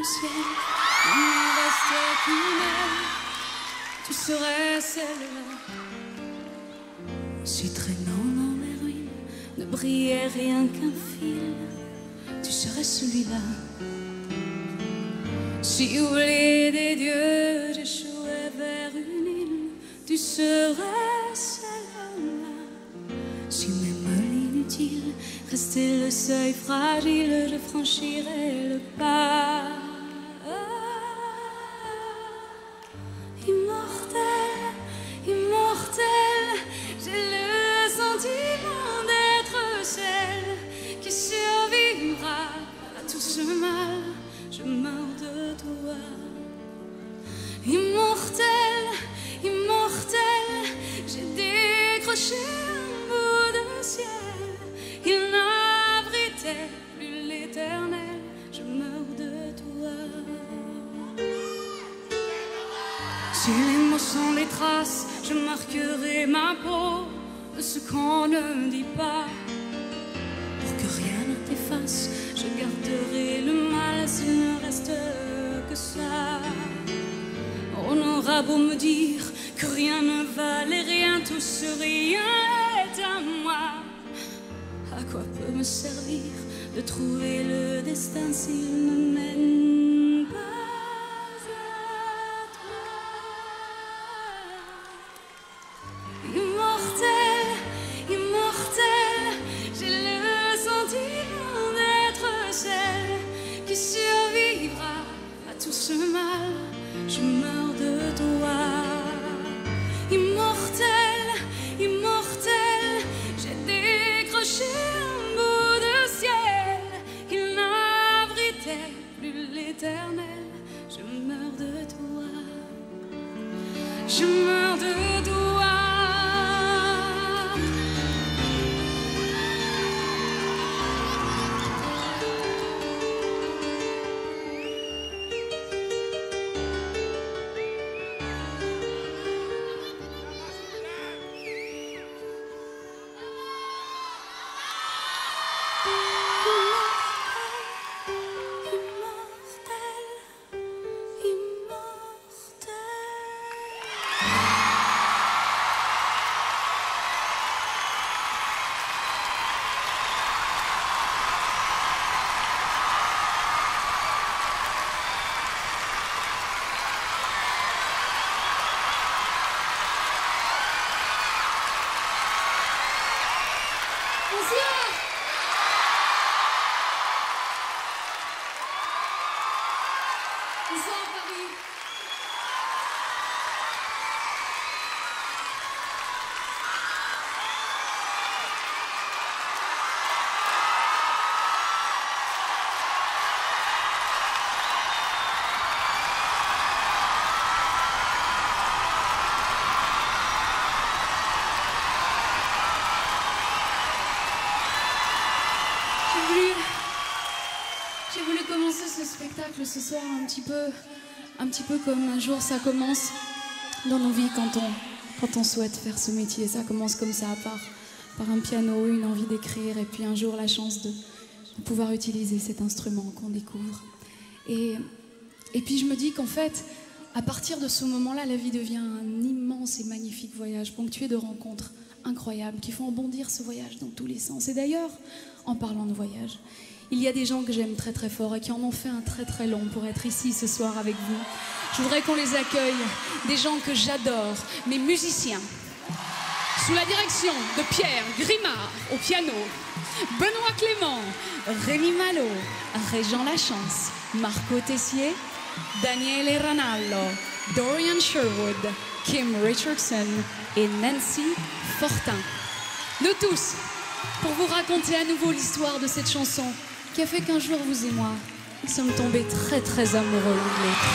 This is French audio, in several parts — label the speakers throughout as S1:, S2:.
S1: le ciel, il n'en restait qu'une aile, tu serais celle-là. Si traînant dans les ruines ne brillait rien qu'un fil, tu serais celui-là. Si oublié des dieux, j'échouais vers une île, tu serais celle-là. Si même l'inutile restait le seuil fragile, je franchirais le pas. Immortel, immortel, j'ai le sentiment d'être celle qui survivra à tout ce mal. Je meurs de toi. Immortel, immortel, j'ai décroché un bout de ciel. Il n'abritait plus l'éternel. Je meurs de toi. Si les mots sont les traces, je marquerai ma peau de ce qu'on ne dit pas. Pour que rien ne t'efface, je garderai le mal s'il ne reste que ça. On aura beau me dire que rien ne valait rien, tout ce rien est à moi. À quoi peut me servir de trouver le destin s'il ne mène pas à toi? Immortel, immortel, j'ai le sentiment d'être celle qui survivra à tout ce mal. Je meurs de toi. Immortel, immortel, j'ai décroché un bout de ciel. Il n'abritait plus l'éternel. Je meurs de toi. Je meurs de toi. Bonsoir Paris. J'ai voulu commencer ce spectacle ce soir un petit peu comme un jour ça commence dans nos vies quand on souhaite faire ce métier. Ça commence comme ça, par un piano, une envie d'écrire, et puis un jour la chance de pouvoir utiliser cet instrument qu'on découvre. Et puis je me dis qu'en fait, à partir de ce moment-là, la vie devient un immense et magnifique voyage, ponctué de rencontres incroyables qui font bondir ce voyage dans tous les sens. Et d'ailleurs, en parlant de voyage, il y a des gens que j'aime très très fort et qui en ont fait un très très long pour être ici ce soir avec vous. Je voudrais qu'on les accueille, des gens que j'adore, mes musiciens. Sous la direction de Pierre Grimard au piano, Benoît Clément, Rémi Malo, Régent Lachance, Marco Tessier, Daniele Ranallo, Dorian Sherwood, Kim Richardson et Nancy Fortin. Nous tous, pour vous raconter à nouveau l'histoire de cette chanson qui a fait qu'un jour vous et moi, nous sommes tombés très très amoureux l'un de l'autre.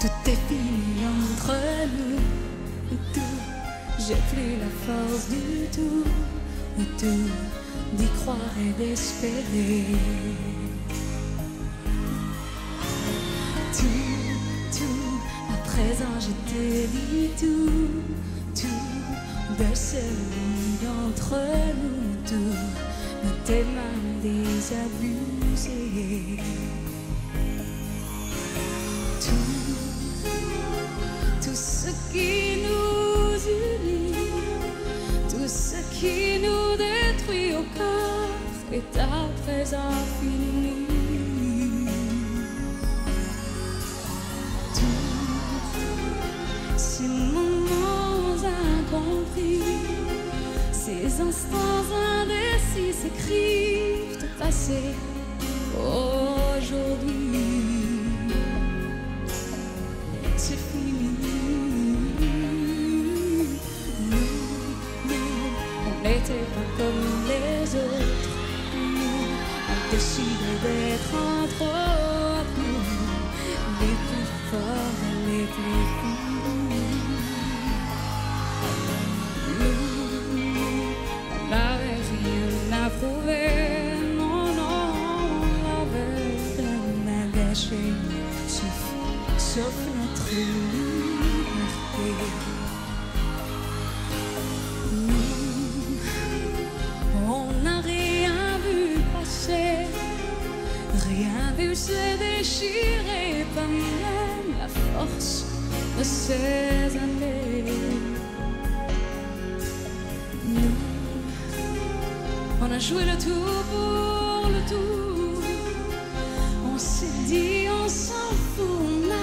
S1: Tout est fini entre nous, j'ai plus la force du tout, d'y croire et d'espérer. présent, je te dis tout de celui d'entre nous tous, de tes mains désabusées. Tout ce qui nous unit, tout ce qui nous détruit au corps est à présent fini. Ces moments incompris, ces instants indécis s'écrivent au passé, aujourd'hui. C'est fini. Nous, on n'était pas comme les autres. Nous, on décidait d'être entre nous, les plus forts et les plus fous. On n'avait rien à prouver, non, on n'avait rien à gâcher, sauf notre liberté. Nous, on n'a rien vu passer, rien vu se déchirer, pas même la force de ces années. On a joué le tout pour le tout. On s'est dit, on s'en fout, on a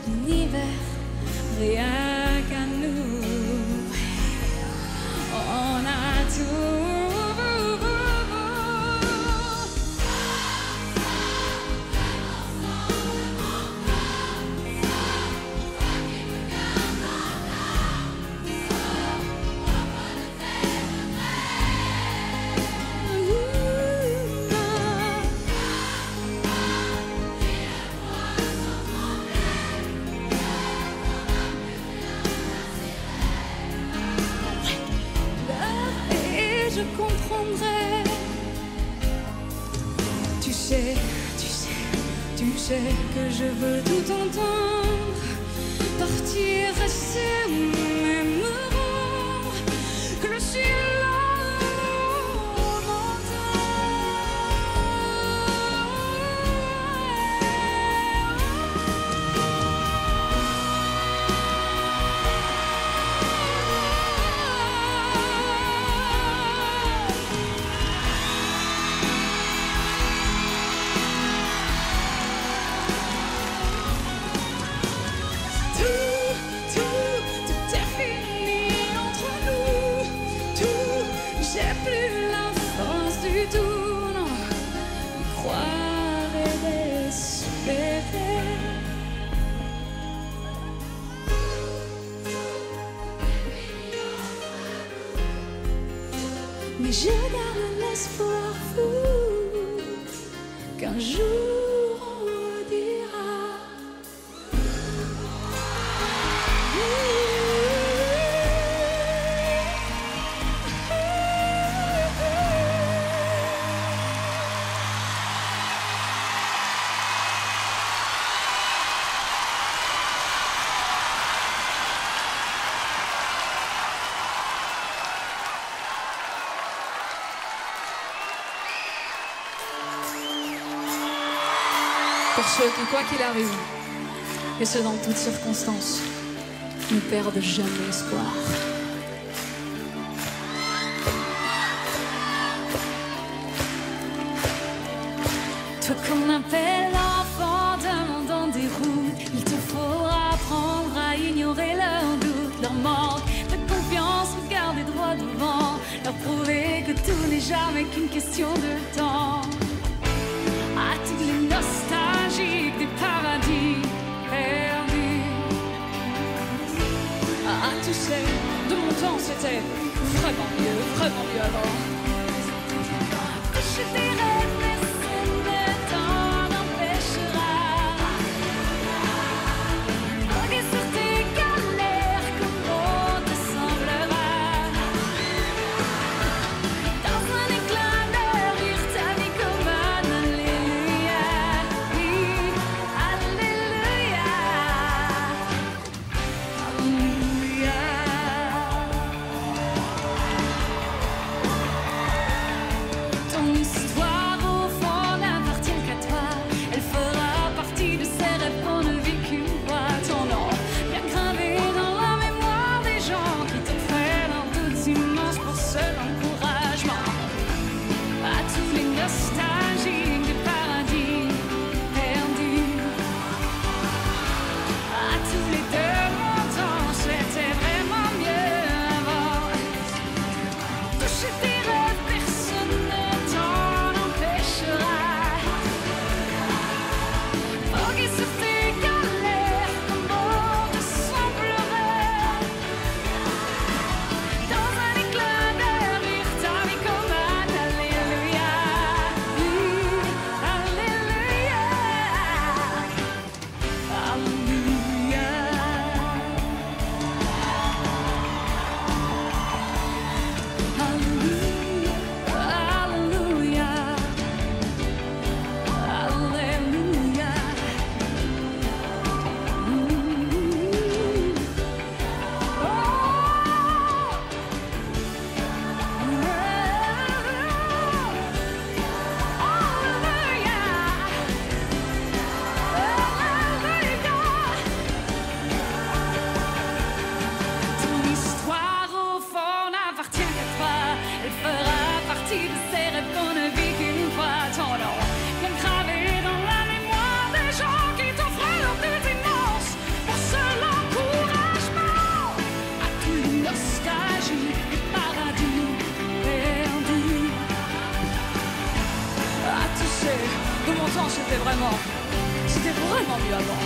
S1: l'univers rien qu'à nous. On a tout. Je comprendrai. Tu sais que je veux tout entendre. Partir, rester, même me rendre. Que je suis là. Mais je garde l'espoir fou qu'un jour on redira. Pour ceux qui, quoi qu'il arrive, et ce dans toutes circonstances, ne perdent jamais espoir. Toi qu'on appelle l'enfant demandant des routes, il te faudra apprendre à ignorer leurs doutes, leur manque de confiance, regarder droit devant, leur prouver que tout n'est jamais qu'une question de temps. À tous les nostalgiques des paradis perdus, à tous ces de mon temps, c'était vraiment mieux avant. Je dirais, mais le temps n'empêchera. Voguer sur tes galères comme bon te semblera. Dans un éclat d'air, vivre ta vie comme un alléluia. Oui, alléluia. vu avant.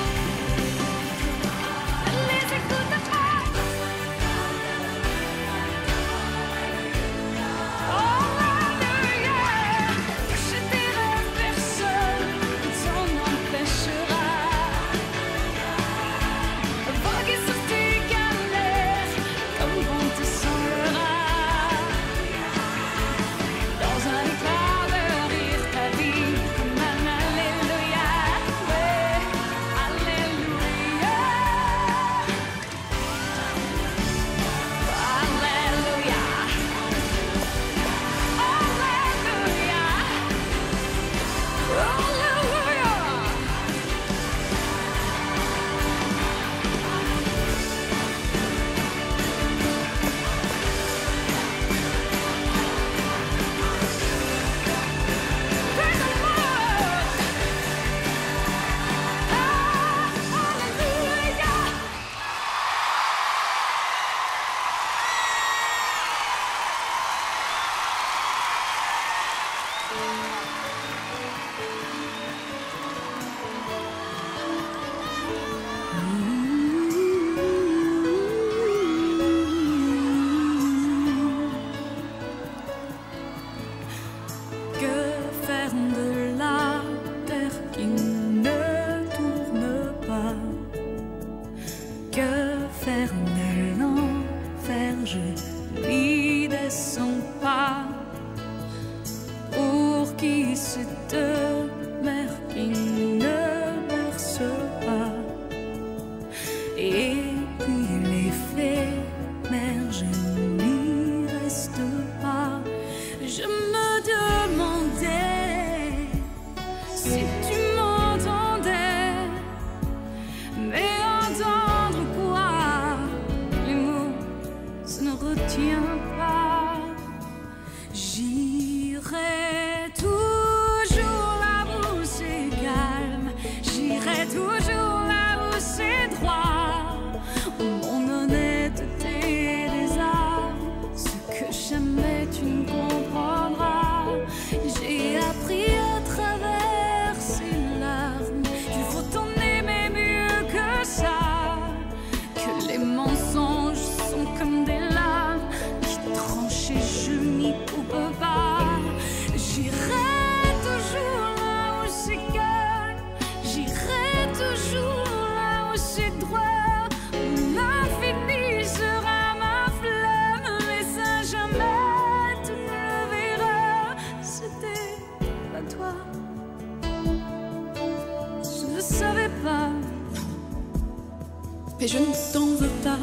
S2: Mais je ne t'en veux pas,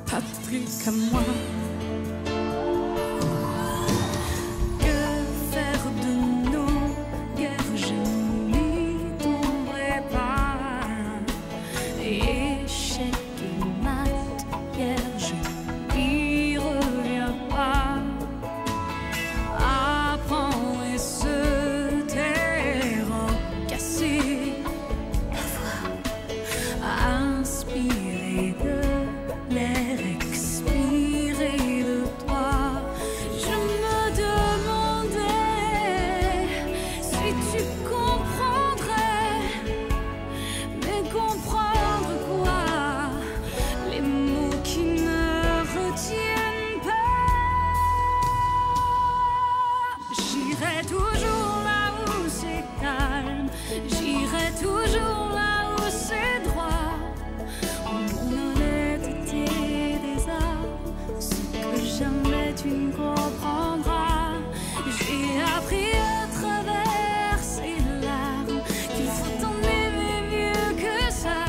S2: pas plus qu'à moi. Que faire de nos guerres? Je n'y tomberai pas. Échec et mat, hier je n'y reviens pas. Apprendre et se taire, casser. Inspirer de l'air, expirer de toi. Je me demandais si tu comprendrais, mais comprendre quoi? Les mots qui ne retiennent pas. J'irai toujours là où c'est calme, j'irai toujours là où c'est droit. Jamais tu ne comprendras. J'ai appris à travers ces larmes qu'il faut en aimer mieux que ça,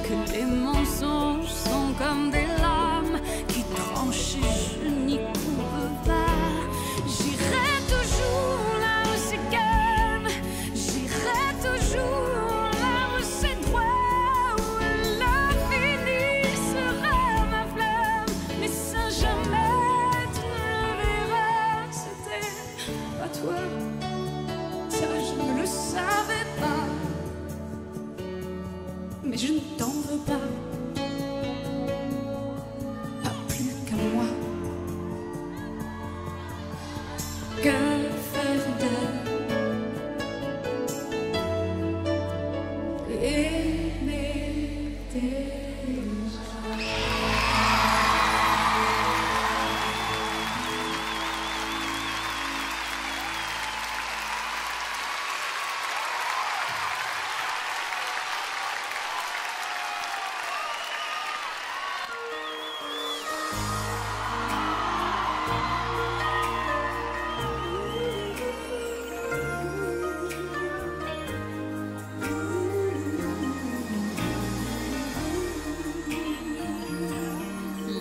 S2: que les mensonges sont comme des lames qui tranchent et je n'y coupe pas. J'irai toujours là où c'est calme, j'irai toujours là où c'est droit. Toi, ça je ne le savais pas, mais je ne t'en veux pas.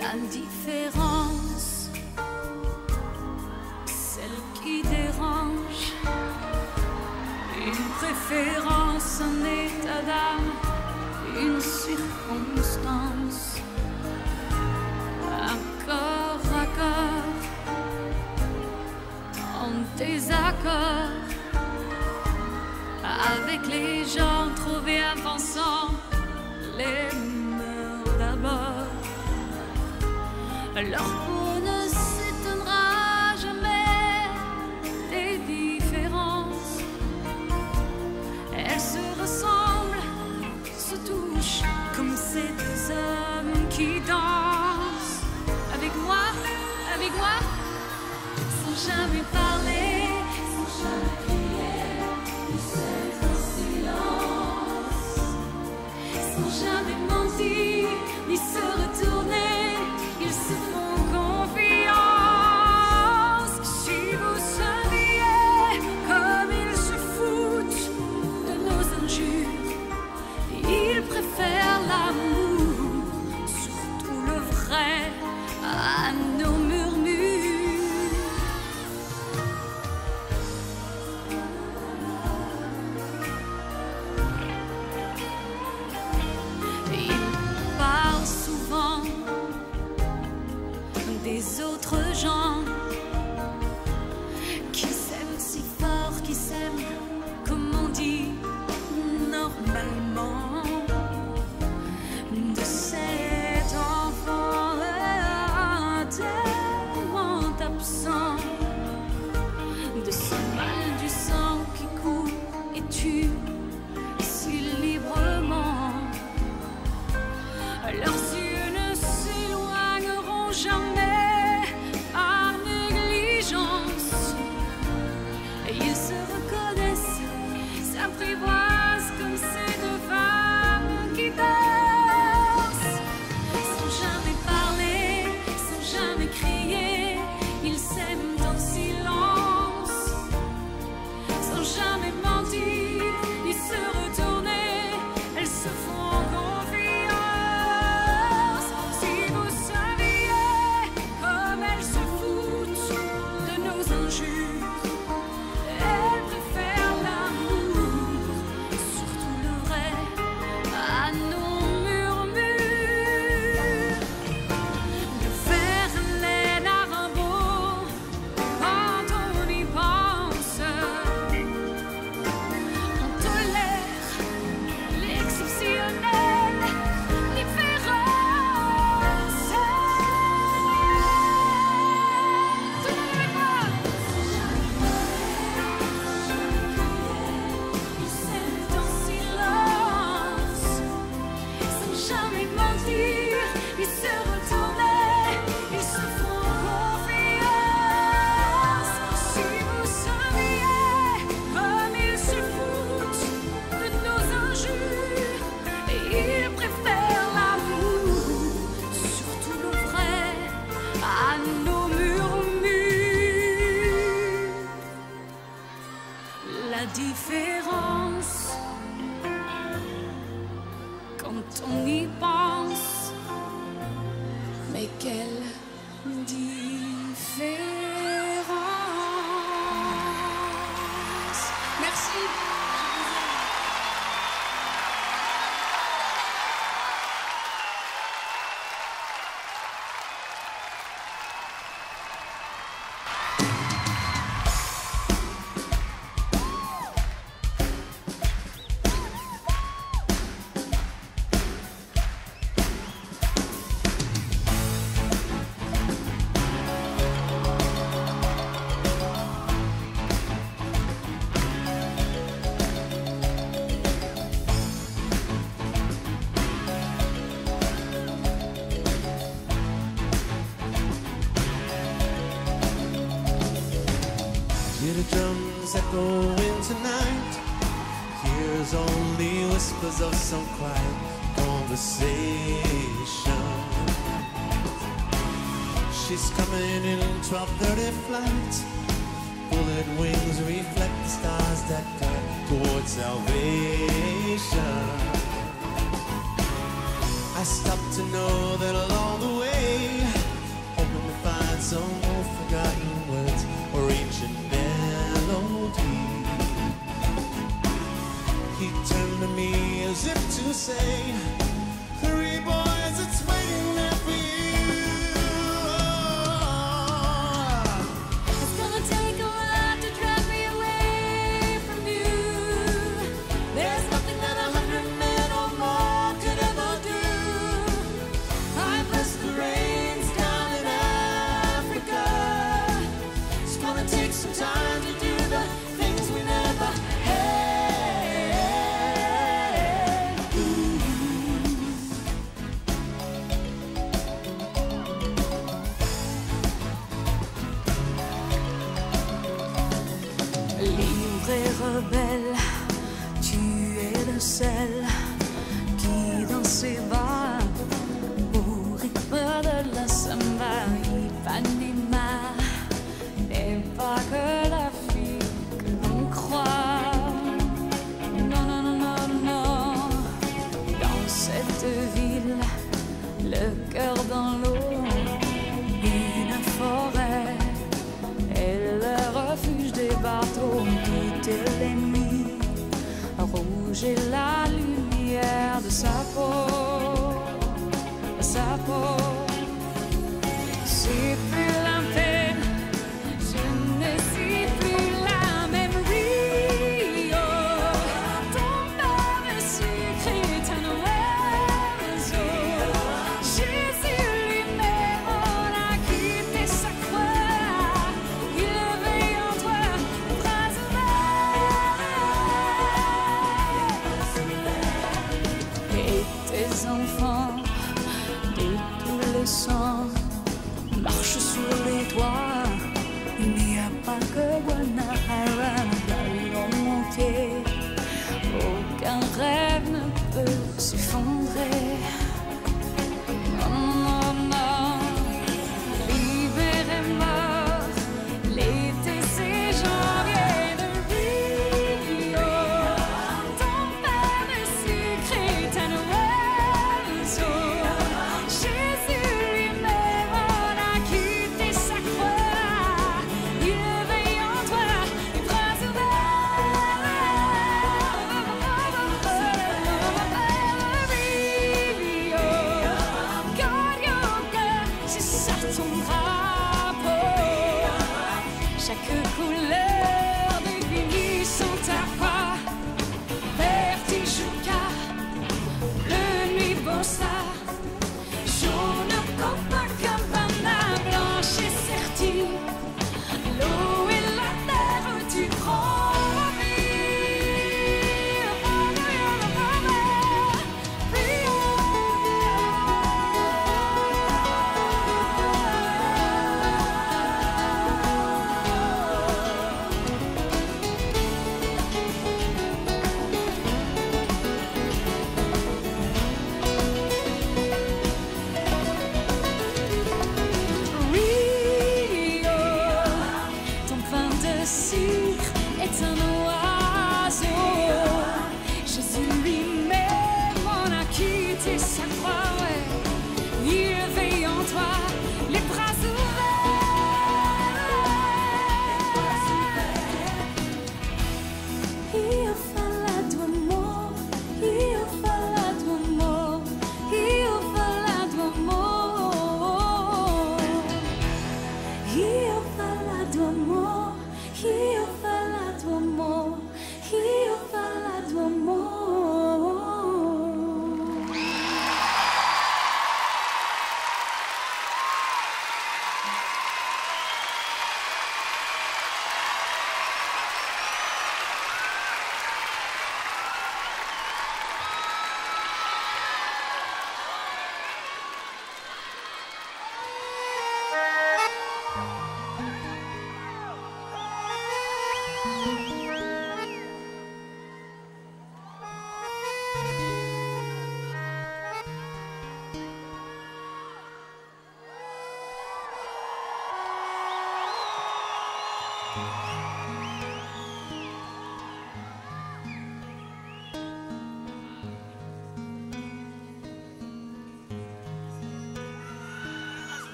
S2: L'indifférence, celle qui dérange, une préférence, un état d'âme, une circonstance, un corps à corps, en désaccord avec les gens trop bien pensants, les mœurs d'abord. Leur peau ne s'étonnera jamais des différences. Elles se ressemblent, se touchent comme ces deux hommes qui dansent. Avec moi, sans jamais parler, sans jamais crier, ils s'aiment en silence, sans jamais mentir, ni se retourner. Ils se font confiance. Si vous saviez comme ils se foutent de nos injures, ils préfèrent l'amour, surtout le vrai, à nos murmures. Ils parlent souvent des autres gens qui s'aiment si fort, qui s'aiment comme on dit normalement, de cet enfant tellement absent, de ce mal du sang qui coule et tue si librement. Leurs yeux ne s'éloigneront jamais par négligence. Et ils se reconnaissent, s'apprivoisent comme ces deux femmes qui dansent. Sans jamais parler, sans jamais crier, ils s'aiment en silence. Sans jamais mentir, ni se retourner, elles se font confiance. Si vous saviez comme elles se foutent de nos injures, elles préfèrent l'amour, surtout le vrai, à nos murmures. De Verlaine à Rimbaud, quand on y pense, on tolère l'exceptionnelle différence. Tout le monde avec moi. Ils s'aiment en silence, sans jamais mentir, ils se retournaient, ils se font confiance. Si vous saviez comme ils se foutent de nos injures, et ils préfèrent l'amour, surtout le vrai, à nos murmures. La différence, quand on y pense, mais quelle différence. Merci.
S3: only whispers of some quiet conversation. She's coming in 12:30 flight. Bullet wings reflect the stars that guide towards salvation. I stopped to know that along the way, hoping to find some old forgotten words or ancient melody. He turned to me as if to say, hurry boys, it's waiting there for you.
S2: It's gonna take a lot to drive me away from you. There's nothing that 100 men or more could ever do. I blessed the rains down in Africa. It's gonna take some time to do the things we never had. Libre et rebelle, tu es le seul qui dans ses bras, au rythme de la samba, Ipanema n'est pas que la fille que l'on croit. Non, non, non, non, non. Dans cette ville, le cœur dans l'eau, une forêt et le refuge des bateaux. Toutes les nuits, rouge et la lumière de sa peau, sa peau. C'est plus la peine, je ne suis plus la même Rio. Ton âme sucrée est un oiseau. Jésus lui-même en a quitté sa croix. Il veille en toi, phrase et tes enfants de tous les sangs marchent sur les toits. Il n'y a pas que Guanahara dans mon pied. Aucun rêve ne peut s'effondrer. Non, non, non. Libéré mort, l'été c'est janvier de Rio. Ton pain de sucre est un oiseau. Jésus lui-même en a quitté sa croix.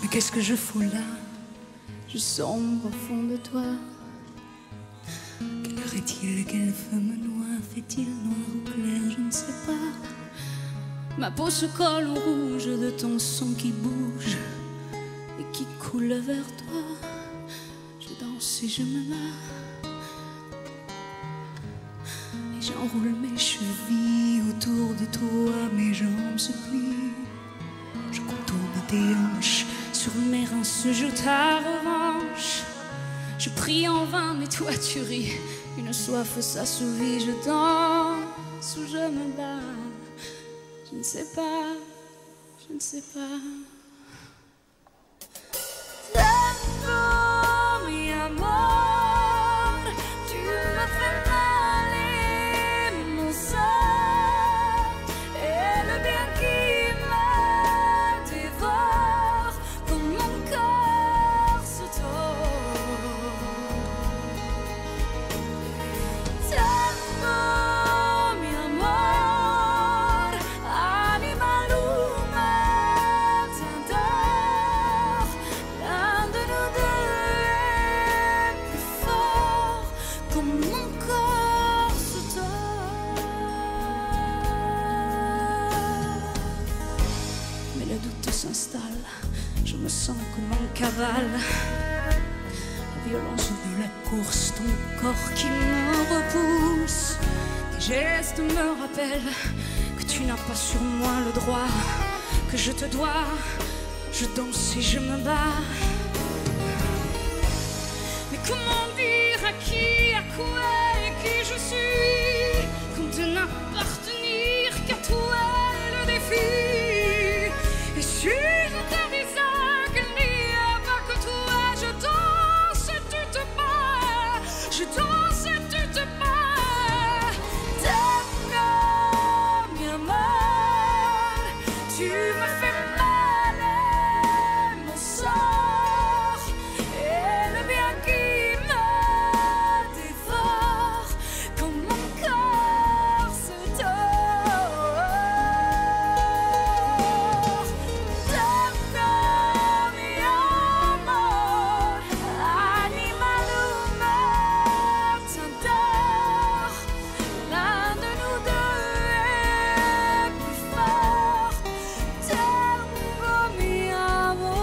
S2: Mais qu'est-ce que je fous là?
S1: Je sombre au fond de toi.
S2: Quelle heure est-il? Quel feu me noie? Fait-il noir ou clair? Je ne sais pas. Ma peau se colle au rouge de ton sang qui bouge et qui coule vers toi. Je danse et je me bats et j'enroule mes chevilles autour de toi. Mes jambes se plient, je contourne tes hanches. Sur mes reins se joue ta revanche. Je prie en vain, mais toi tu ris. Une soif s'assouvit, je danse ou je me bats. Je ne sais pas, je ne sais pas. Tanto, mi amor, tu me fais mal et mon sang et le bien qui me dévore comme mon corps se tord. Tanto, mi amor, animal humain t'adore. L'un de nous deux est plus fort comme mon corps se tord. Mais le doute s'installe, je me sens comme en cavale. La violence de la course, ton corps qui me repousse. Tes gestes me rappellent que tu n'as pas sur moi le droit que je te dois. Je danse et je me bats. Mais comment dire à qui, à quoi et qui je suis, comme de n'appartenir qu'à toi est le défi. Et si je t'avisais qu'il n'y a pas que toi, je danse et tu te bats. Je danse et tu te bats. Tango, mi amor, tu me fais mal et mon sort et le bien qui me dévore comme mon corps se tord. Tango, mi amor, animal humain t'adore. L'un de nous deux est plus fort. Tango, mi amor.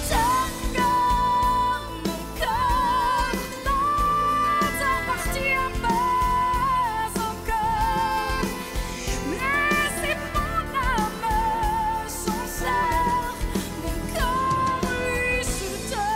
S2: Tango, mon corps ne t'appartient pas encore, mais c'est mon âme, son sort, mon corps lui se tord.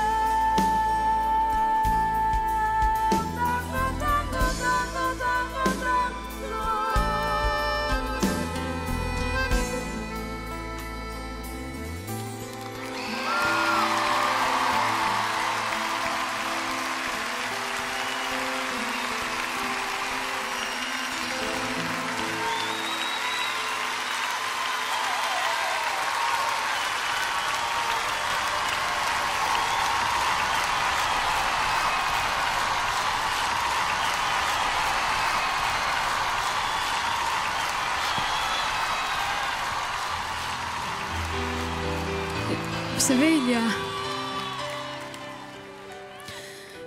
S1: Vous savez,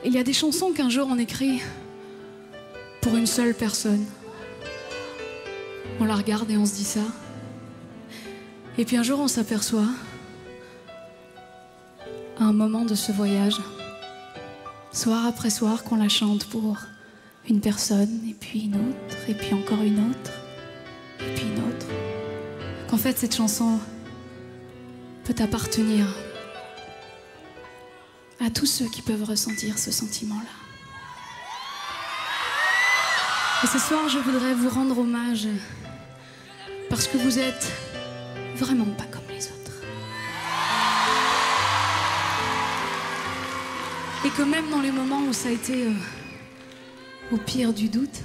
S1: il y a des chansons qu'un jour on écrit pour une seule personne. On la regarde et on se dit ça. Et puis un jour on s'aperçoit, à un moment de ce voyage, soir après soir, qu'on la chante pour une personne, et puis une autre, et puis encore une autre, et puis une autre. Qu'en fait cette chanson peut appartenir à tous ceux qui peuvent ressentir ce sentiment-là. Et ce soir, je voudrais vous rendre hommage parce que vous êtes vraiment pas comme les autres. Et que même dans les moments où ça a été au pire du doute,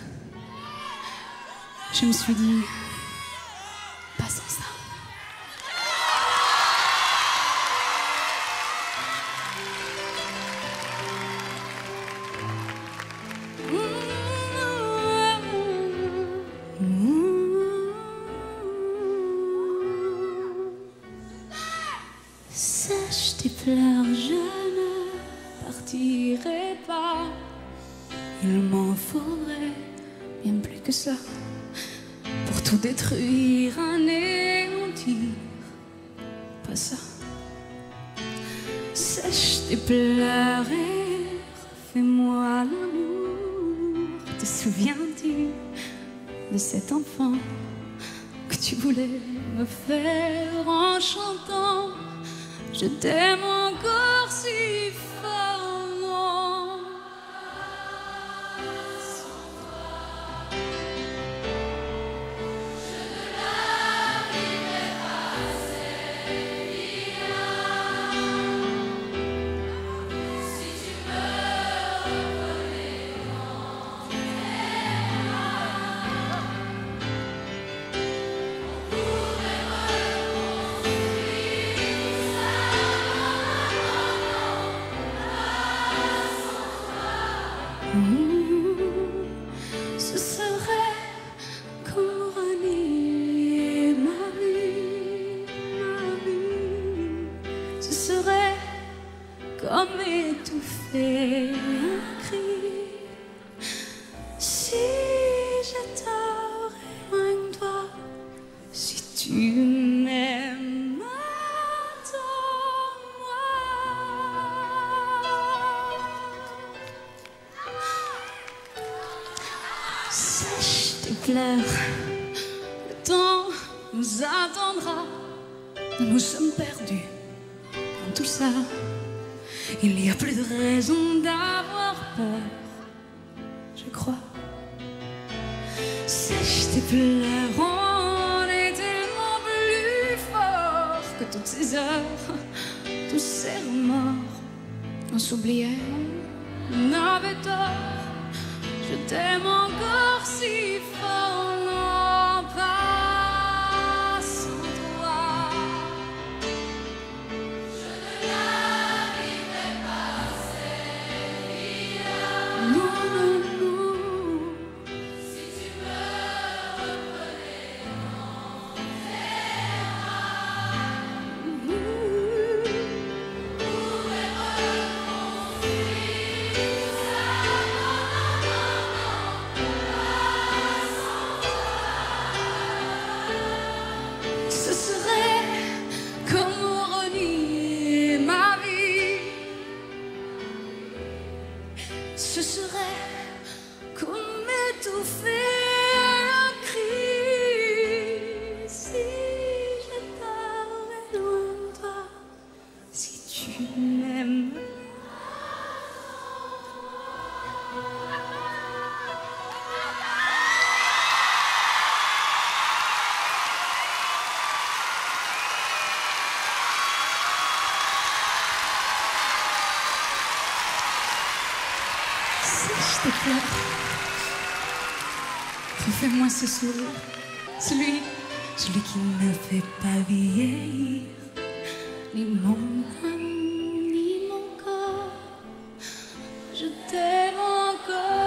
S1: je me suis dit, pas sans ça.
S2: Sèche tes pleurs, je ne partirai pas. Il m'en faudrait bien plus que ça pour tout détruire, anéantir. Pas ça. Sèche tes pleurs et refais-moi l'amour. Te souviens-tu de cet enfant que tu voulais me faire en chantant? Je t'aime encore si fortement. Sans toi, je ne l'arriverai pas, Célia. Si tu me reconnais en terre, on pourrait ce serait comme renier ma vie, ce serait comme étouffer un cri. Si j'étais loin de toi, si tu m'aimes, attends-moi. Sèche tes pleurs, le temps nous attendra. Nous sommes perdus dans tout ça. Il n'y a plus de raison d'avoir peur, je crois. Sèche tes pleurs, on est tellement plus fort que toutes ces heures, tous ces remords.
S1: On s'oubliait.
S2: On avait tort. Je t'aime encore si fort, non pas sans toi. Je ne l'arriverai pas, Célia. Non, non, non. Si tu me reconnais en terre, pourrais reconstruire ça. Ce serait comme renier ma vie. Ce serait comme étouffer un cri. Si je parlais loin de toi, si tu m'aimes. Sèche tes pleurs, refais-moi ce sourire, celui qui ne fait pas vieillir ni mon âme ni mon corps. Je t'aime encore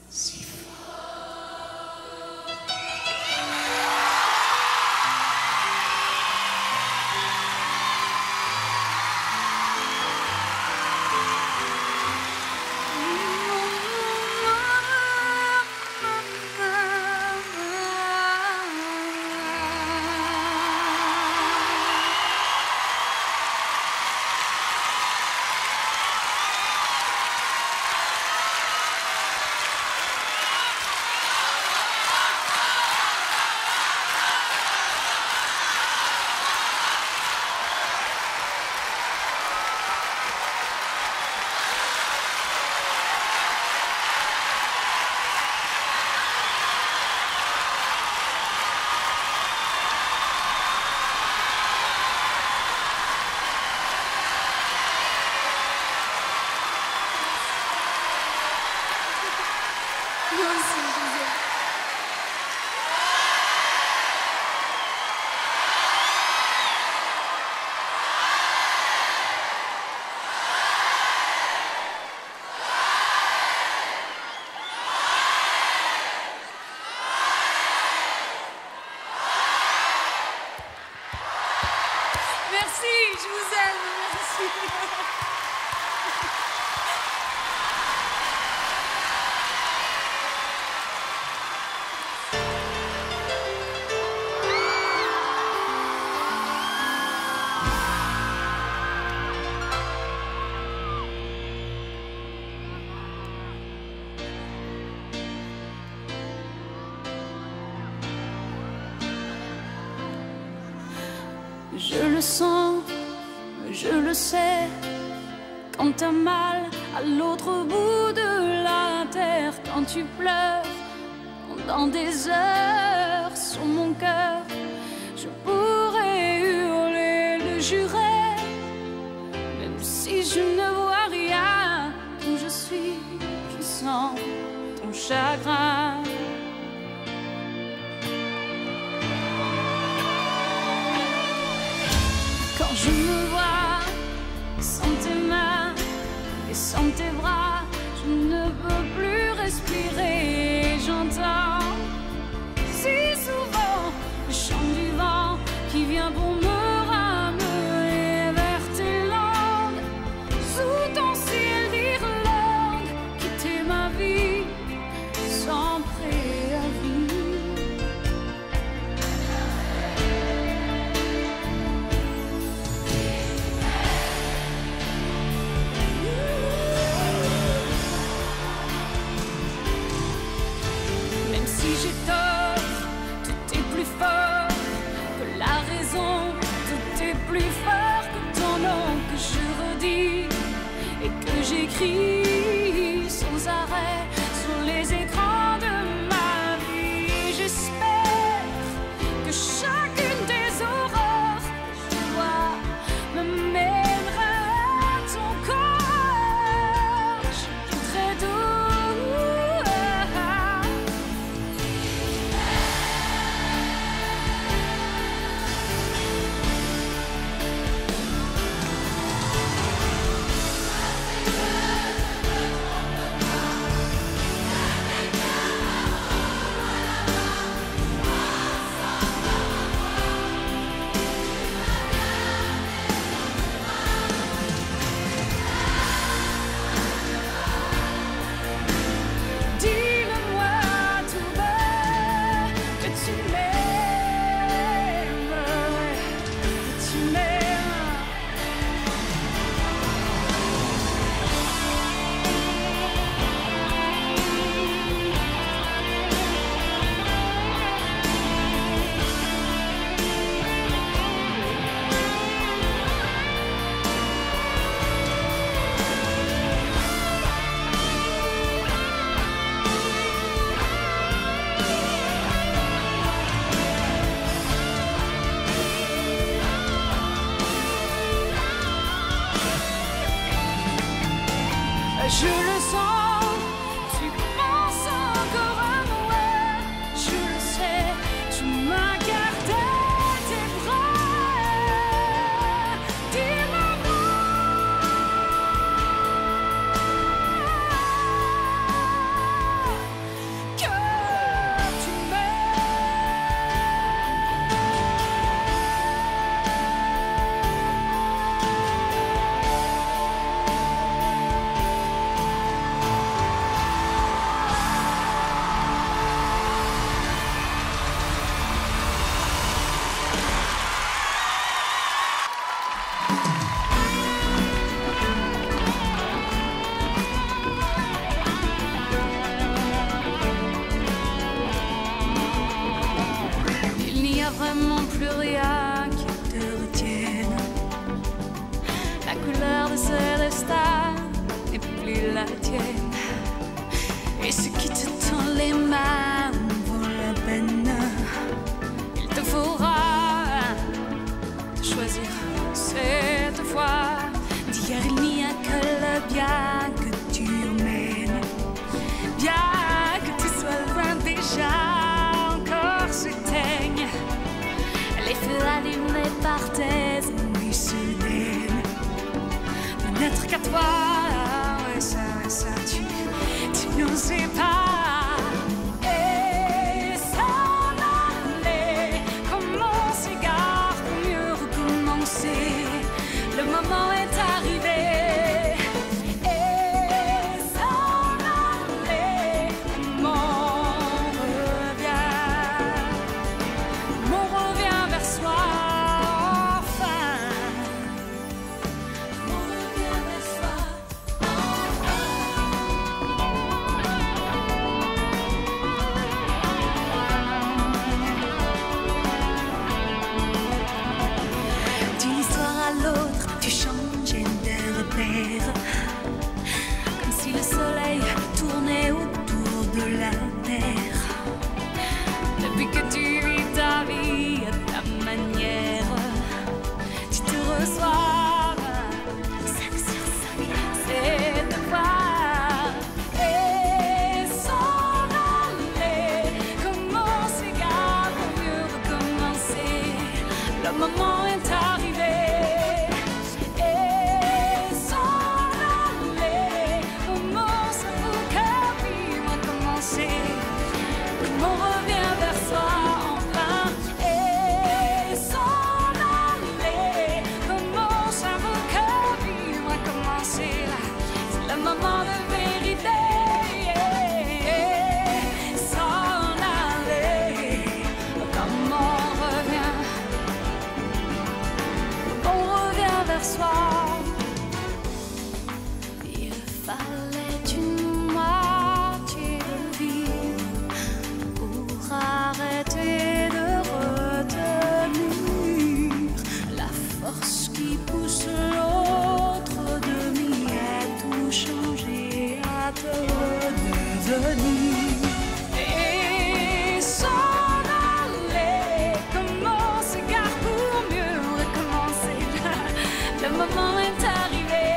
S2: si fort. Merci, je vous aime, merci. Je le sens, je le sais, quand t'as mal à l'autre bout de la terre, quand tu pleures pendant des heures sur mon cœur, je pourrais hurler, le jurer, même si je ne vois rien, où je suis, je sens ton chagrin. Quand je me vois sans tes mains et sans tes bras, je ne peux plus respirer. J'entends si souvent le chant du vent qui vient pour me ramener vers tes langues. Sous ton ciel d'Irlande, quitter ma vie sans préavis. Si j'ai tort, tout est plus fort que la raison, tout est plus fort que ton nom que je redis et que j'écris sans arrêt sur les écrans de ma vie. J'espère que chacune des aurores que je vois me mènera à ton corps. Je suis très doux. Je le sens, tu penses encore à moi. Je le sais, tu m'as gardé tes bras. Dis-moi que tu m'aimes. Il n'y a vraiment plus rien qui te retienne. La couleur de ce destin n'est plus la tienne. Et ce qui te tend les mains vaut la peine. Il te faudra te choisir cette fois. D'hier il n'y a que le bien que tu emmènes. Bien que tu sois loin déjà, encore s'éteignent les feux allumés par tes ennuis soudaines. De n'être qu'à toi, ouais ça tu n'osais pas. Et s'en aller comme on s'égare pour mieux recommencer. terre, comme si le soleil tournait autour de la terre. Depuis que tu vis ta vie à ta manière, tu te reçois 5 sur 5, c'est de voir et s'en aller. Commencer car pour mieux recommencer, le moment est arrivé. Et s'en aller, comment ça vaut qu'à vivre commencer. Comment on revient vers soi enfin. Et s'en aller, comment ça vaut qu'à vivre commencer. C'est le moment de vérité. S'en aller, comment on revient. On revient vers soi. Il fallait une moitié de vie pour arrêter de retenir la force qui pousse l'autre demi à tout changer, à te redevenir. Et s'en aller, commencer car pour mieux recommencer. Le moment est arrivé.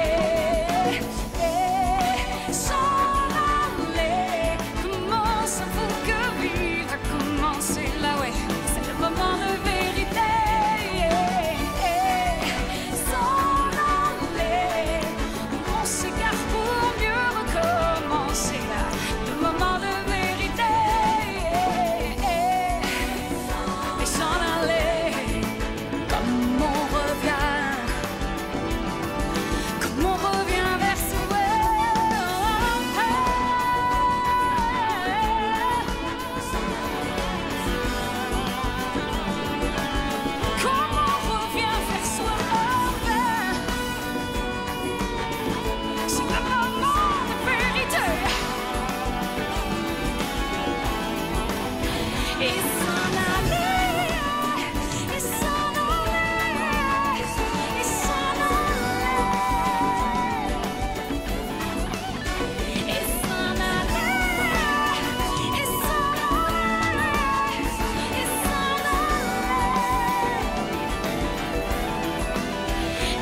S2: Et s'en aller, comment ça vaut que vivre a commencé. Là ouais, c'est le moment de vérité. S'en aller, on s'égare pour mieux recommencer. Là, le moment de vérité. Et s'en aller, comme on revient. Comme on revient vers soi. Comme on revient vers soi. C'est le moment de vérité. Et s'en aller, et s'en aller, et s'en aller. Et s'en aller, et s'en aller, et s'en aller.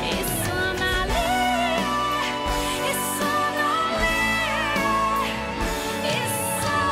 S2: Et s'en aller, et s'en aller, et s'en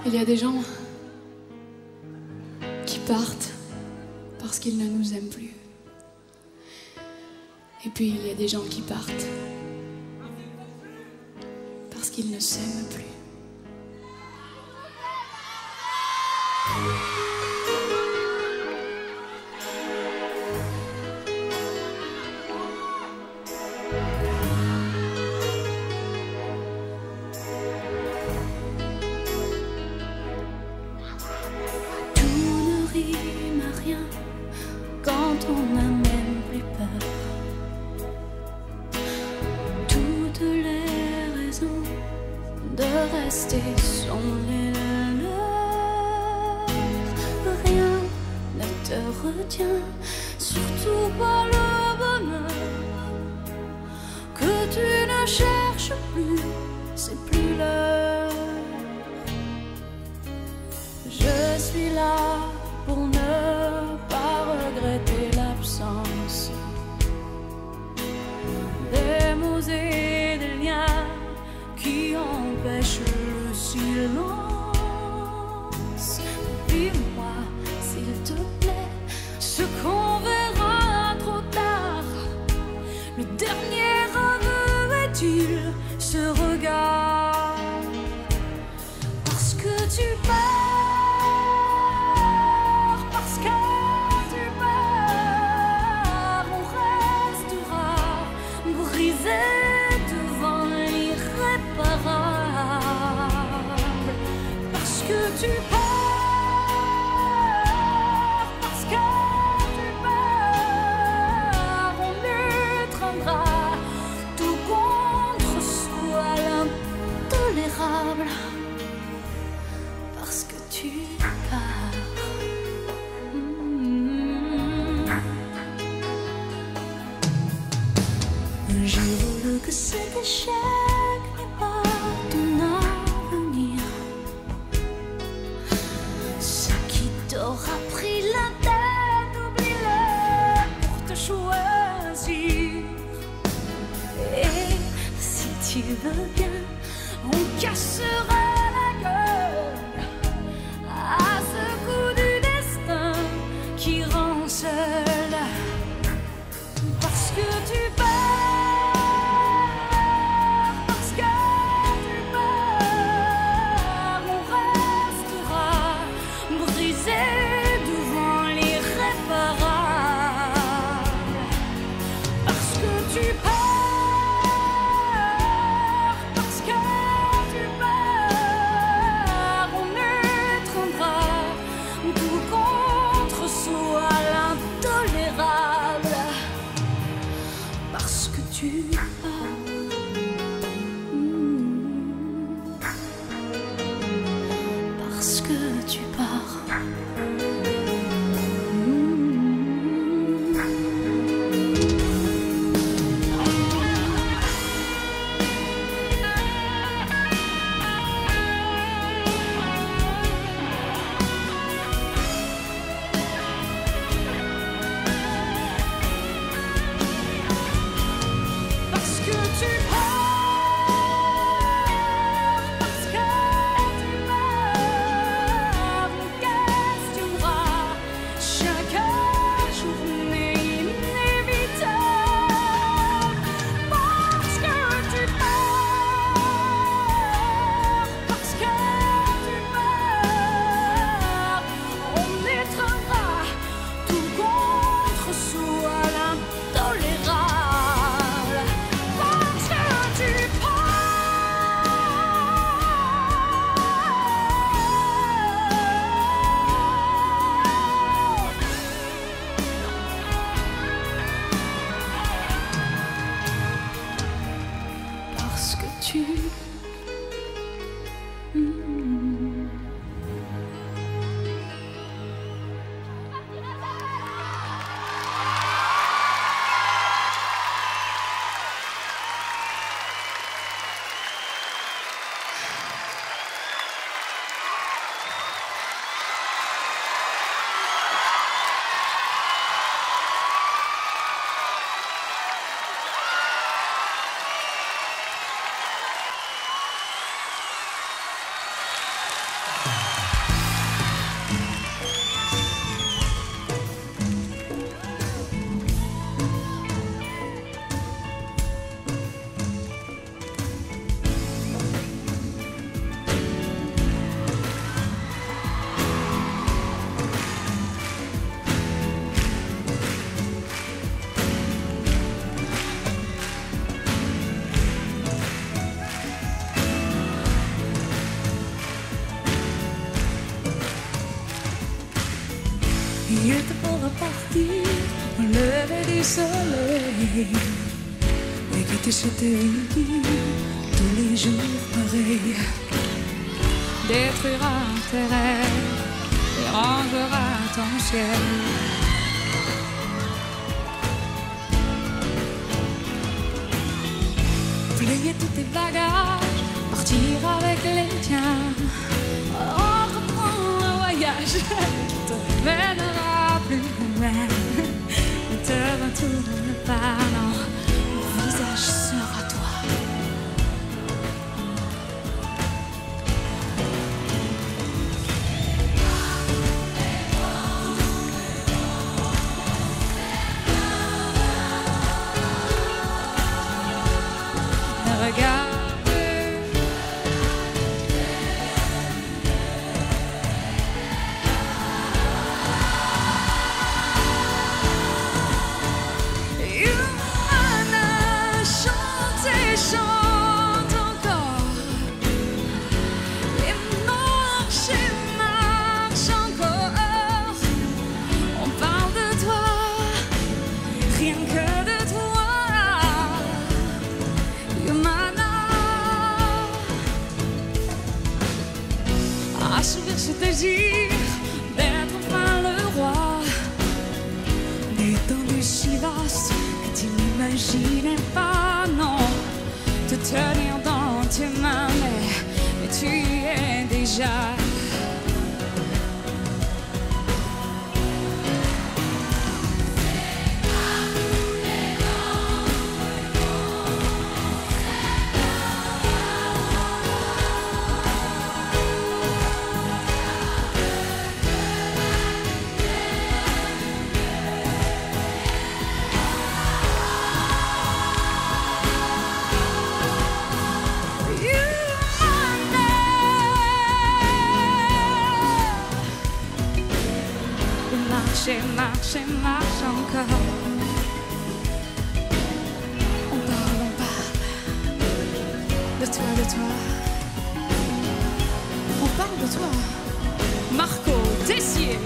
S1: Il y a des gens qui partent parce qu'ils ne nous aiment plus. Et puis il y a des gens qui partent parce qu'ils ne s'aiment plus.
S2: Tout ne rime à rien quand on n'a même plus peur. Toutes les raisons de rester sont les leurs. Rien ne te retient, surtout pas le bonheur que tu ne cherches plus, c'est plus l'heure. Je suis là pour ne pas regretter l'absence des mots et des liens qui empêchent le silence. Dis-moi, s'il te plaît, ce qu'on verra trop tard. Le dernier aveu est-il ce regard? Parce que tu pars, parce que tu pars, on reste cet échec n'est pas ton avenir. Ce qui t'aura pris la tête, oublie-le pour te choisir. Et si tu veux bien, on cassera la gueule à ce coup du destin qui rend seul. Parce que tu pars, parce que tu pars, on restera brisé devant l'irréparable. Parce que tu pars. Parce que tu pars. Parce que tu il était pour repartir au lever du soleil et que tu souhaitais tous les jours pareil. Détruira tes rêves et rangera ton ciel. Plier tous tes bagages, partir avec les tiens, entreprendre un voyage qui te mènera plus loin. Ne te retourne pas, non, mon visage sera toi. Regarde. Chante encore et marche encore. On parle de toi, rien que de toi. Yumana, assouvir ce désir d'être enfin le roi d'étendue si vaste que tu n'imaginais pas, non. Te tenir dans tes mains, mais tu y es déjà. Marche et marche encore. On parle de toi, de toi.
S1: On parle de toi.
S2: Marco Tessier.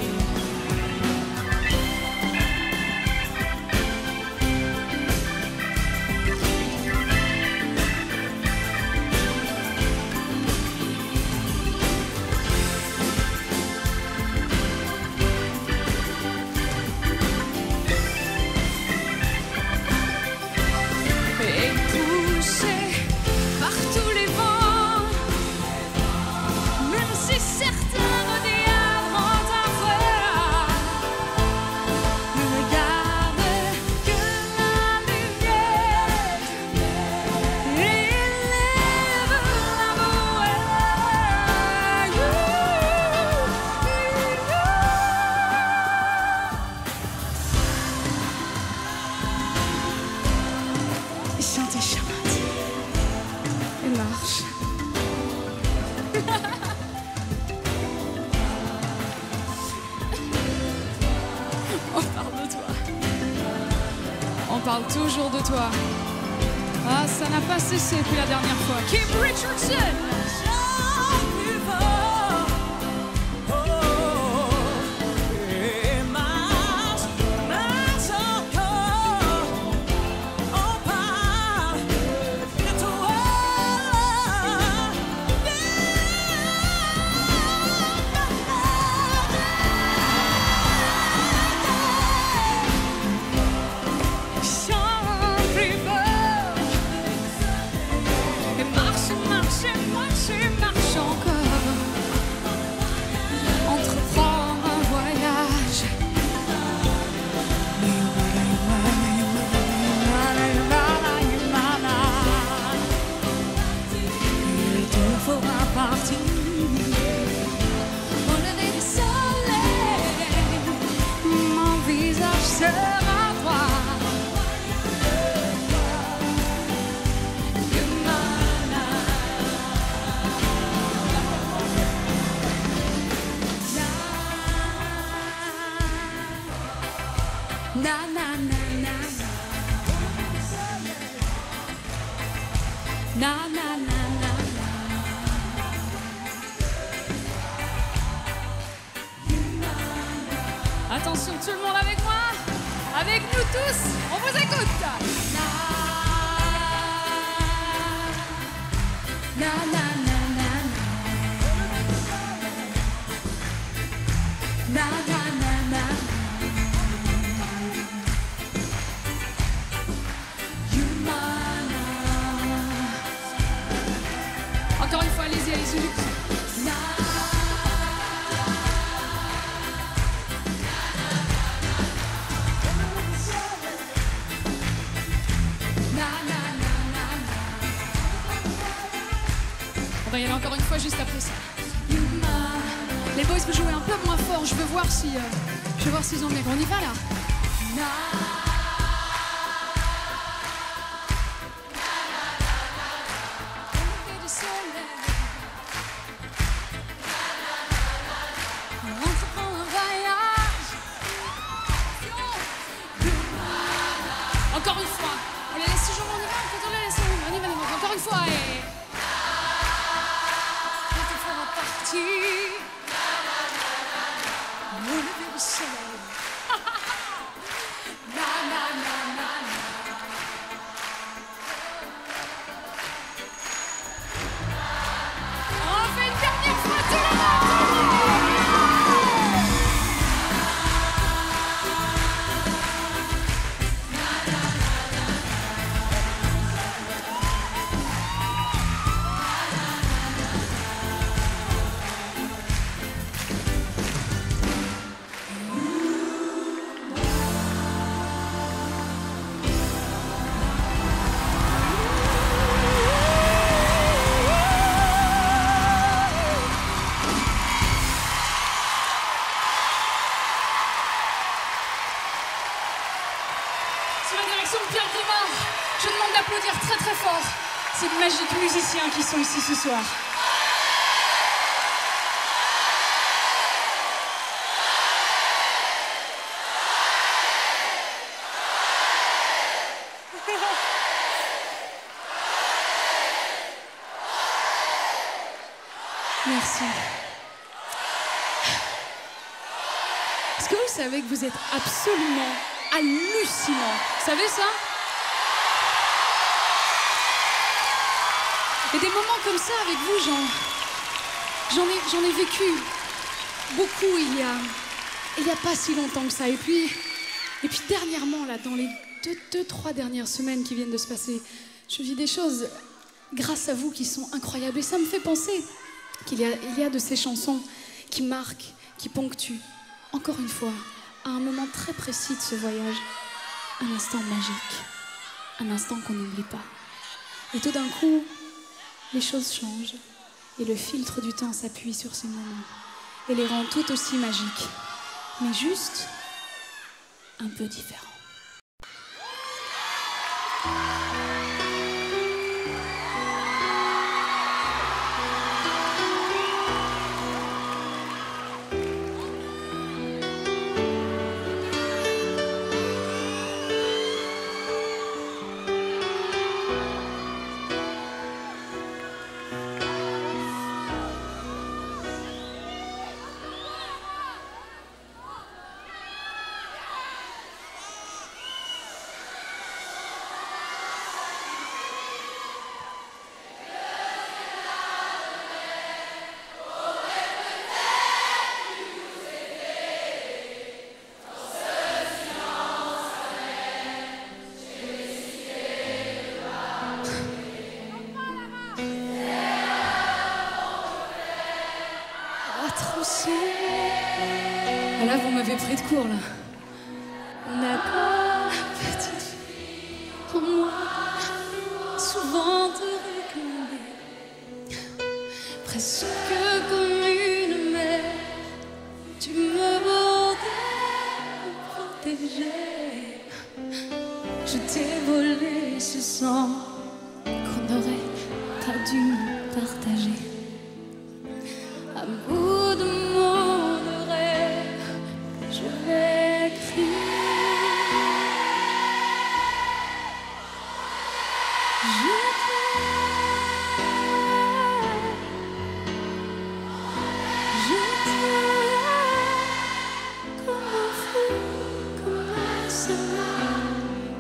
S1: Chante et chante et marche.
S2: On parle de toi.
S1: On parle toujours de toi. Ah, ça n'a pas cessé depuis la dernière fois.
S2: Kim Richardson. Na na na na na na na na.
S1: Attention, tout le monde avec moi, avec nous tous, on vous écoute.
S2: Na na na na na na na na.
S1: Encore une fois, allez-y, allez-y. On va y aller encore une fois juste après ça. Les boys peuvent jouer un peu moins fort. Je veux voir si, s'ils ont bien. On y va là. Encore une fois. On les laisse toujours, on y va. On les laisse, on y va. Encore une fois. Et... on fera partie. Mon lever du soleil. Na na na na na. On fait une dernière fois tout le monde. son de Pierre Grimard. Je demande d'applaudir très très fort ces magiques musiciens qui sont ici ce soir. Merci. Est-ce que vous savez que vous êtes absolument hallucinant? Vous savez ça? Et des moments comme ça avec vous, j'en ai vécu beaucoup il y a pas si longtemps que ça. Et puis dernièrement, là, dans les deux, 3 dernières semaines qui viennent de se passer, je vis des choses grâce à vous qui sont incroyables. Et ça me fait penser qu'il y a de ces chansons qui marquent, qui ponctuent, encore une fois, à un moment très précis de ce voyage, un instant magique, un instant qu'on n'oublie pas. Et tout d'un coup, les choses changent et le filtre du temps s'appuie sur ces moments et les rend tout aussi magiques, mais juste un peu différents. Là, vous m'avez pris de court, là. D'accord, petite fille, pour moi, souvent te réclamer, presque comme une mère, tu me bordais pour protéger. Je t'ai volé ce sang qu'on n'aurait pas dû partager. À bout de mots de rêve, je vais écrire. Je t'aime comme un fou, comme un soldat,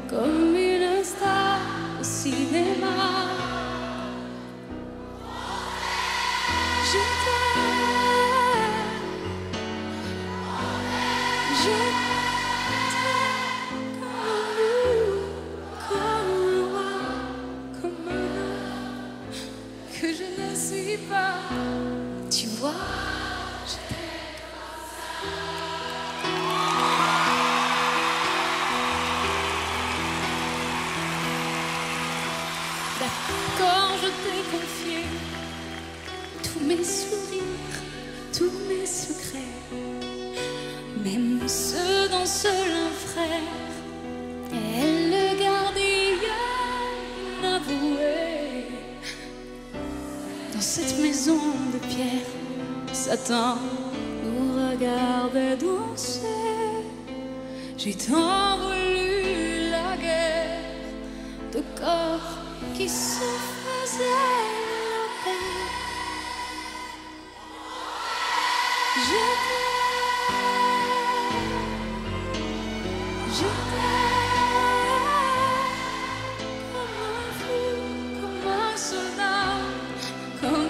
S1: comme une star au cinéma. Je tu vois, je t'aime comme ça. D'accord, je t'ai confié tous mes sourires, tous mes secrets, même ceux d'un seul frère, et le gardien avoué. Dans cette maison de pierre, Satan nous regardait danser. J'ai tant voulu la guerre de corps qui se faisaient la paix. Je t'aime comme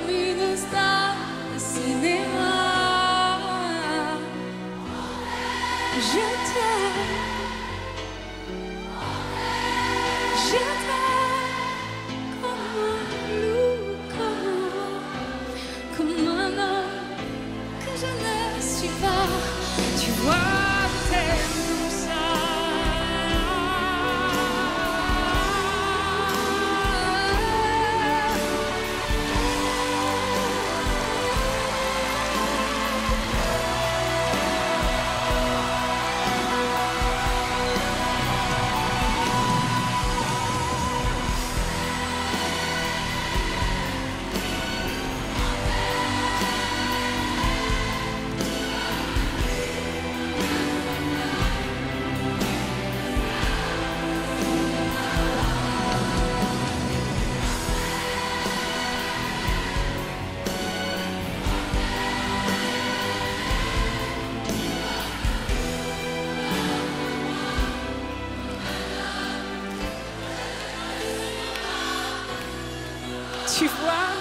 S2: Tu vois,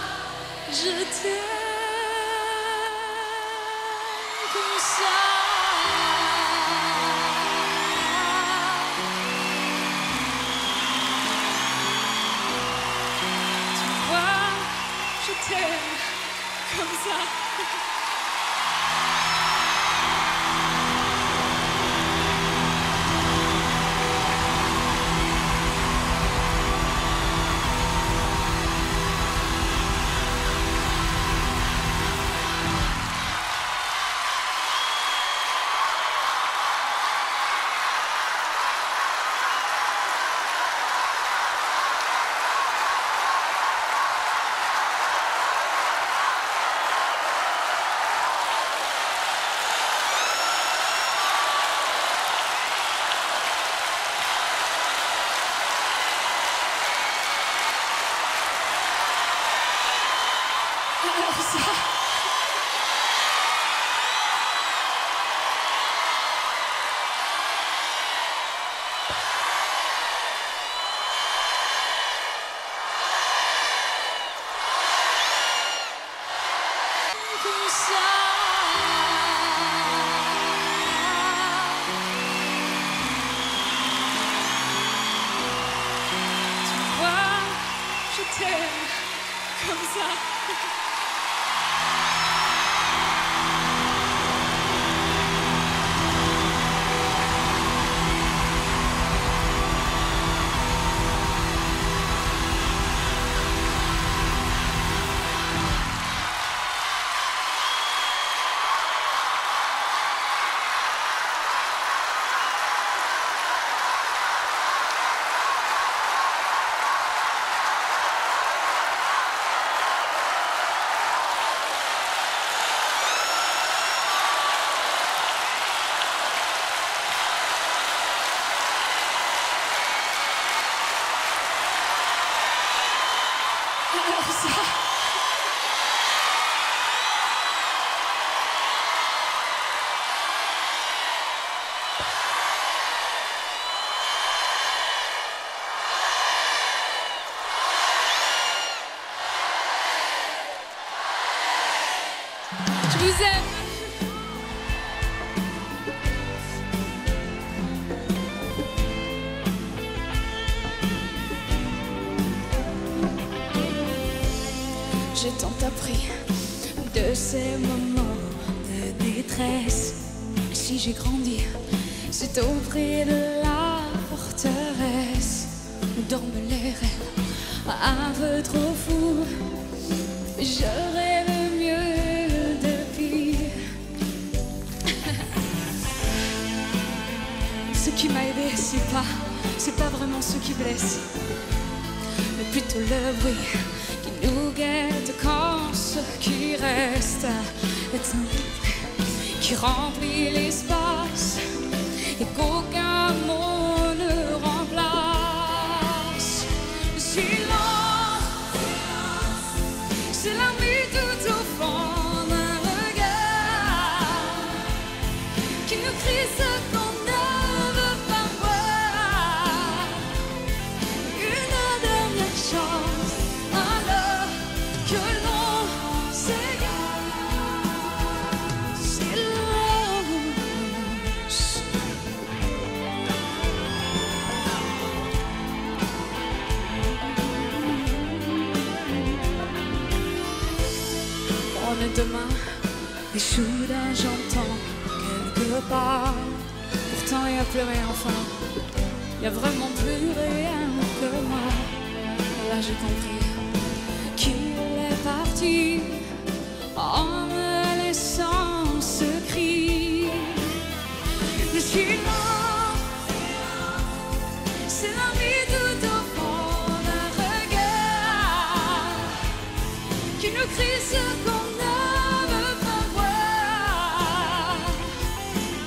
S2: je t'aime comme ça. Tu vois, je t'aime comme ça. Alors ça... Comme ça. Tu vois, je t'aime comme ça. Alors ça... Je vous aime. J'ai tant appris de ces moments de détresse. Si j'ai grandi, c'est auprès de la forteresse où dorment les rêves un peu trop fous. Je rêve mieux depuis. Ce qui m'a aidé, c'est pas vraiment ce qui blesse, mais plutôt le bruit qui nous guette quand ce qui reste est un vide qui remplit l'espace et qu'aucun mot ne remplace. Le silence, c'est la nuit tout au fond d'un regard qui nous crie ce qu'on ne veut pas voir. Une dernière chance alors que l'on s'égare. Silence. On est demain, des choux d'un j'entends quelque part. Pourtant y a plus rien, enfin, y a vraiment plus rien que moi. Là j'ai compris qu'il est parti en me laissant ce cri. Le silence, c'est la nuit tout au fond d'un regard qui nous crie ce qu'on ne veut pas voir.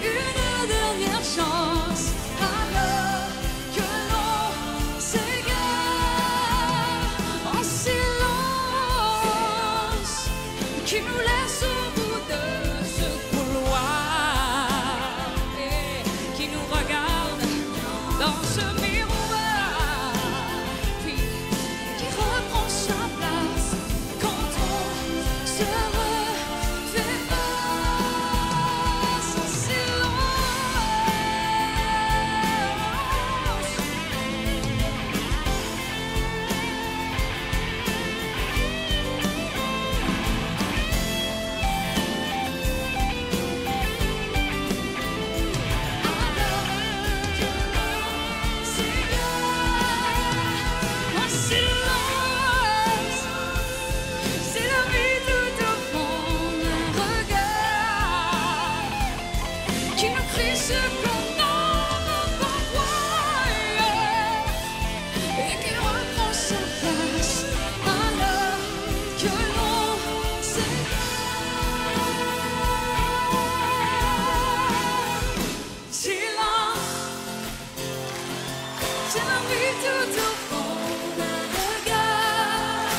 S2: Une dernière chance alors que l'on s'égare. En silence qui nous laisse au bout de ce couloir et qui nous regarde dans ce miroir, puis qui reprend sa place J'ai l'envie tout au fond d'un regard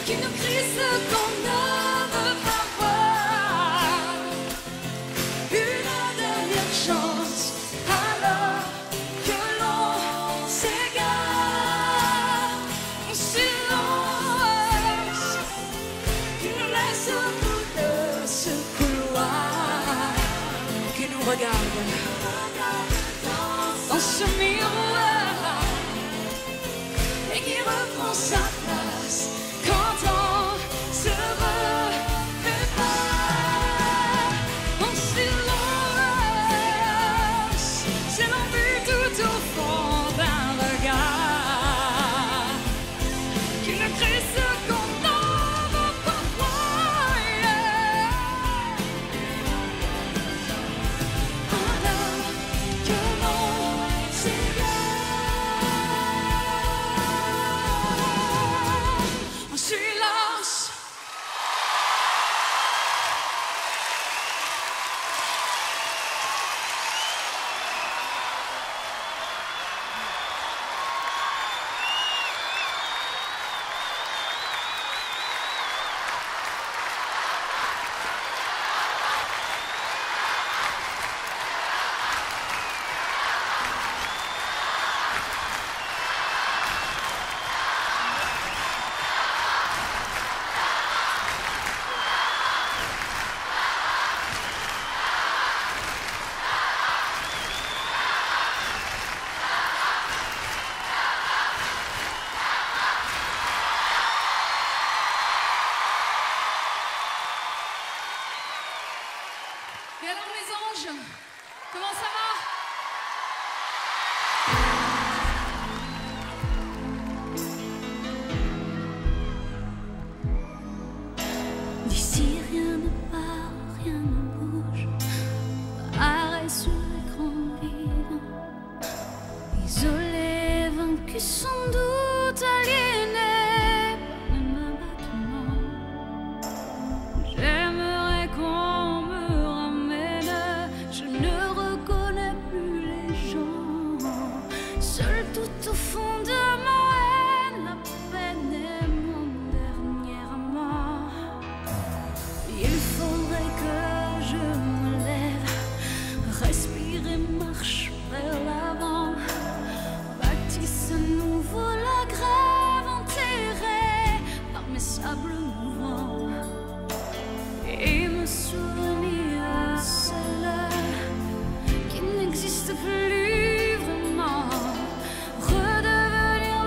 S2: qui nous crie ce qu'on ne veut pas voir. Une dernière chance alors que l'on s'égare. Un silence qui nous laisse au bout de ce couloir, qui nous regarde dans ce miroir et qui reprend sa place quand on se repère. En silence, j'ai l'envie tout au fond d'un regard qui ne crie ce qu'on n'en veut pas voir. Alors que l'on s'égare en silence. Et alors les anges, comment ça va? D'ici rien ne part, rien ne bouge. Arrêt sur l'écran vide. Isolé, vaincu sans doute, aliéné par le même abattement. J'aimerais qu'on me ramène. Je ne reconnais plus les gens. Seul tout au fond de ma haine, la peine est mon dernier amant. Il faudrait que je me lève, respire et marche vers l'avant. Bâtisse à nouveau la grève enterrée par mes sables mouvants. Et me souvenir à celle qui n'existe plus vraiment. Redevenir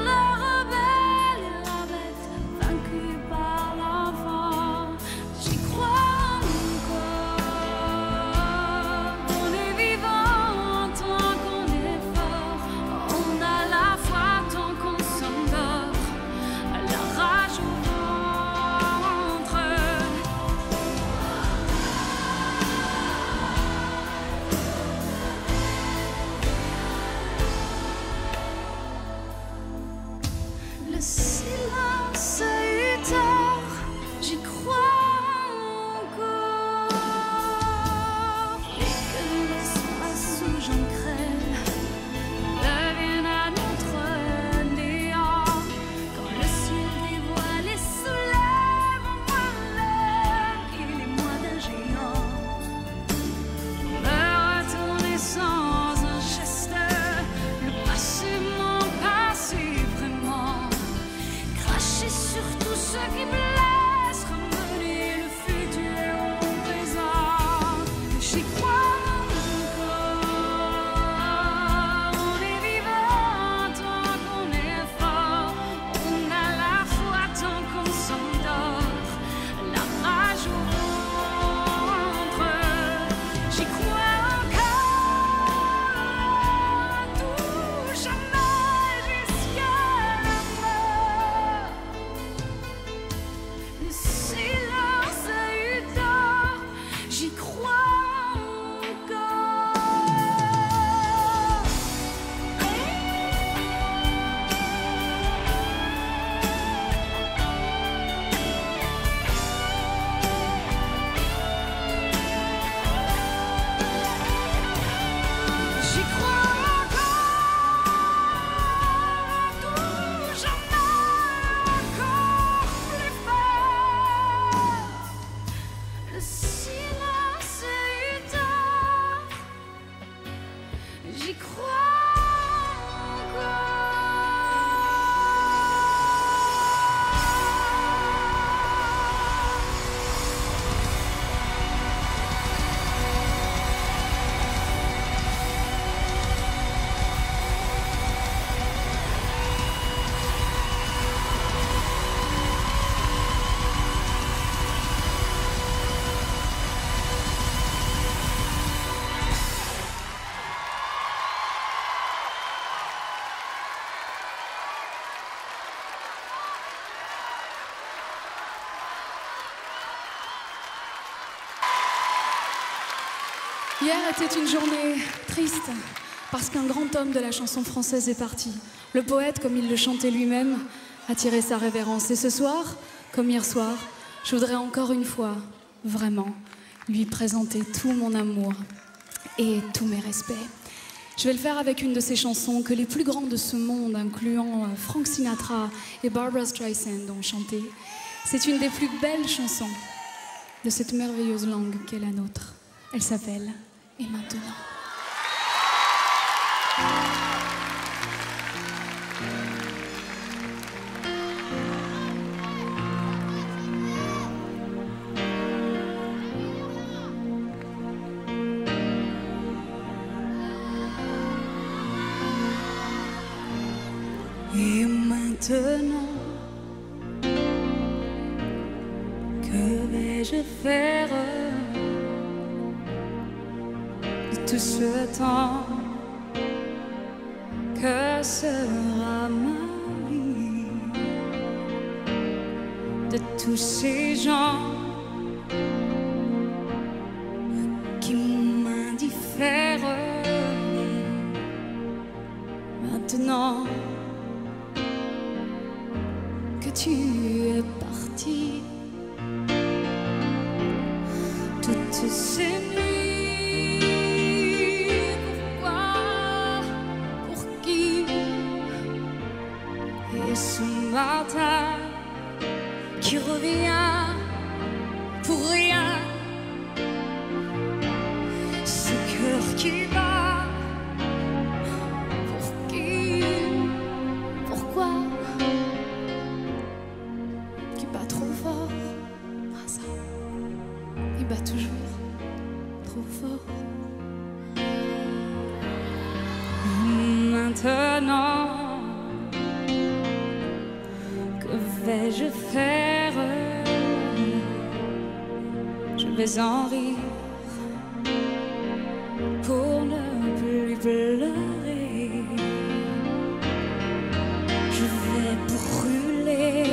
S1: Hier était une journée triste parce qu'un grand homme de la chanson française est parti. Le poète, comme il le chantait lui-même, a tiré sa révérence. Et ce soir, comme hier soir, je voudrais encore une fois, vraiment, lui présenter tout mon amour et tous mes respects. Je vais le faire avec une de ces chansons que les plus grands de ce monde, incluant Frank Sinatra et Barbra Streisand, ont chanté. C'est une des plus belles chansons de cette merveilleuse langue qu'est la nôtre. Elle s'appelle « Et maintenant ».
S2: Et maintenant, que vais-je faire de tout ce temps? Que sera ma vie de tous ces gens qui m'indiffèrent? Maintenant que tu es parti, toutes ces nuits, pourquoi, pour qui? Et ce matin qui revient pour rien, ce cœur qui bat, pour qui? Pourquoi? Qui bat trop fort, ah ça, il bat toujours trop fort. Maintenant, que vais-je faire? Je vais en rire pour ne plus pleurer. Je vais brûler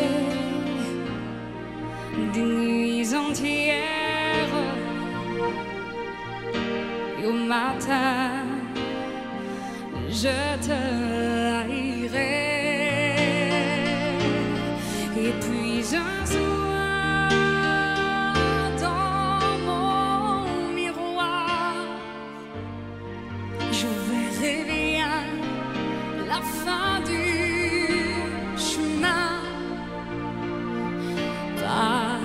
S2: des nuits entières, et au matin je te haïrai. Et puis un soir dans mon miroir, je verrai bien la fin du chemin. Pas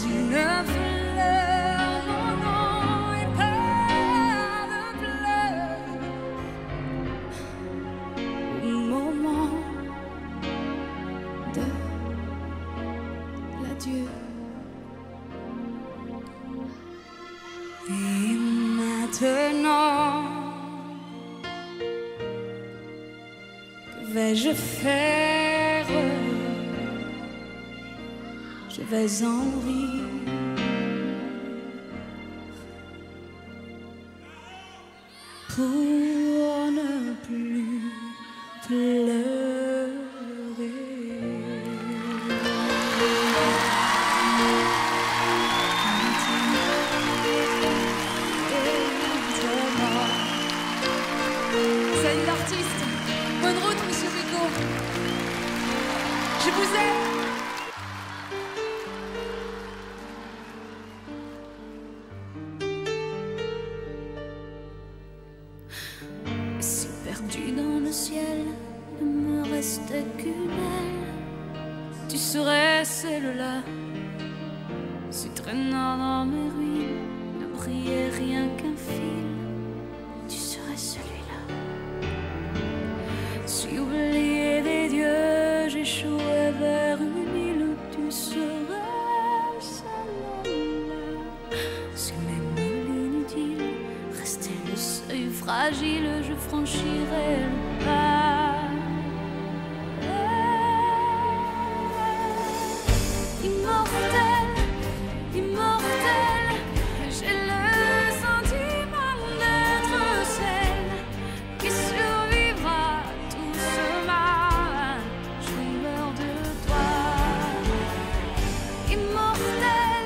S2: une fleur, non, non, et pas de pleurs au moment de l'adieu. Et maintenant, que vais-je faire? Je vais en rire pour ne plus pleurer.
S1: Salut l'artiste, bonne route monsieur Rico. Je vous aime.
S2: Si perdu dans le ciel, ne me restait qu'une aile, tu serais celle-là. Si traînant dans mes ruines ne brillait rien qu'un fil, tu serais celui-là. Si oublié des dieux, j'échouais vers une île, tu serais celle-là. Si mes mots inutiles restaient le seuil fragile, je franchirais le pas. Immortel, immortel, j'ai le sentiment d'être celle qui survivra tout ce mal. Je meurs de toi. Immortel,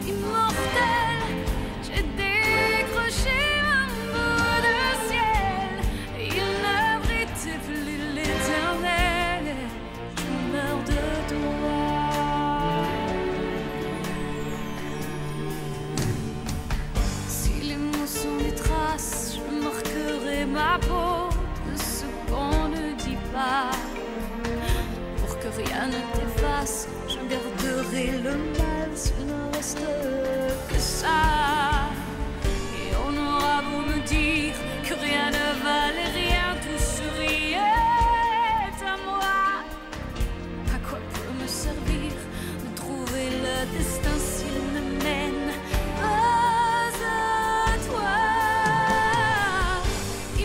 S2: immortel, j'ai décroché et le mal s'il ne reste que ça. Et on aura beau me dire que rien ne valait rien, tout souriait à moi. À quoi peut me servir de trouver le destin s'il ne mène pas à toi?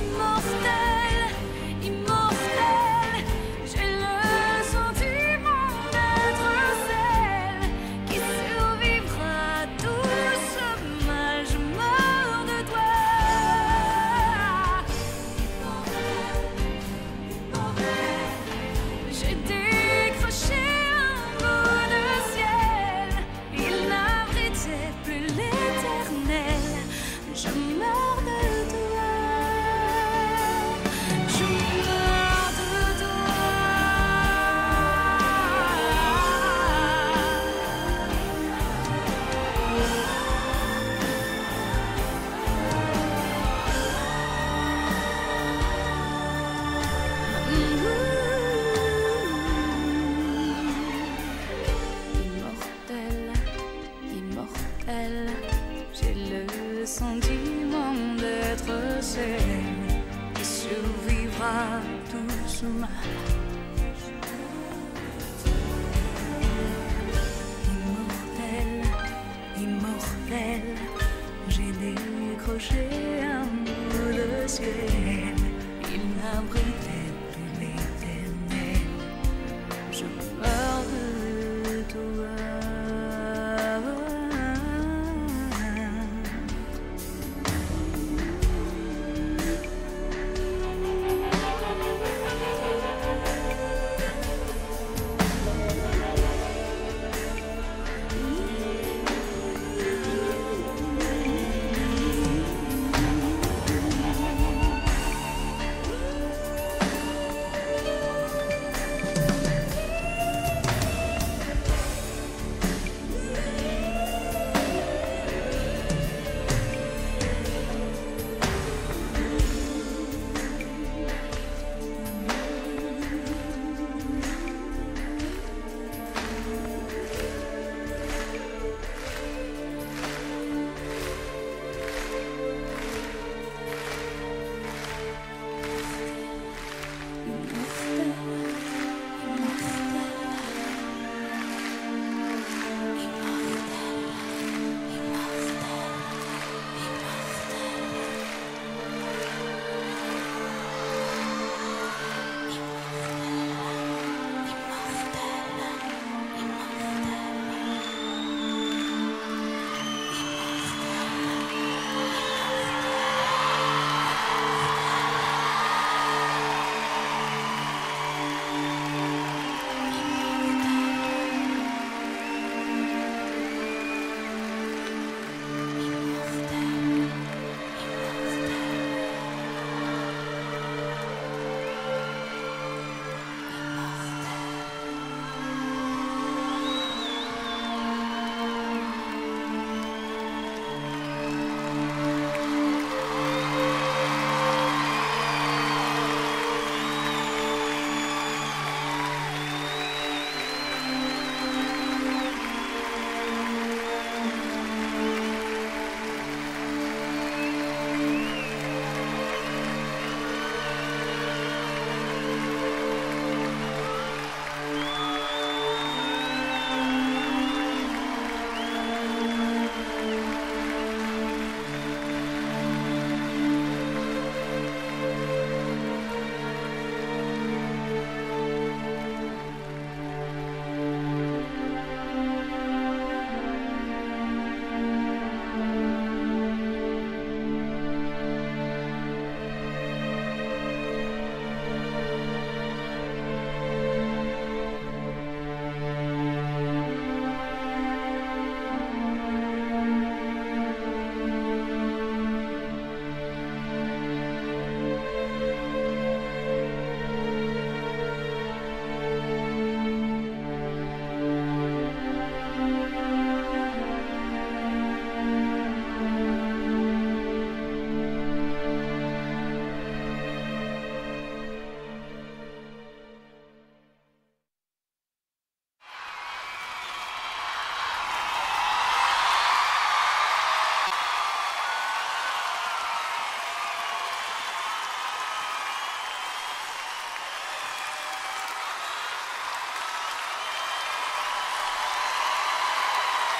S2: Immortel, immortel, j'ai le sentiment d'être celle qui survivra à tout ce mal. Je meurs de toi. J'ai décroché un bout de ciel, il n'abritait plus l'éternel. Je meurs de toi. Je meurs de toi. Immortel, immortel, j'ai le sentiment d'être celle qui survivra à tout ce mal. Immortel, immortel, j'ai décroché un bout de ciel, il n'abritait plus l'éternel. Je meurs de toi.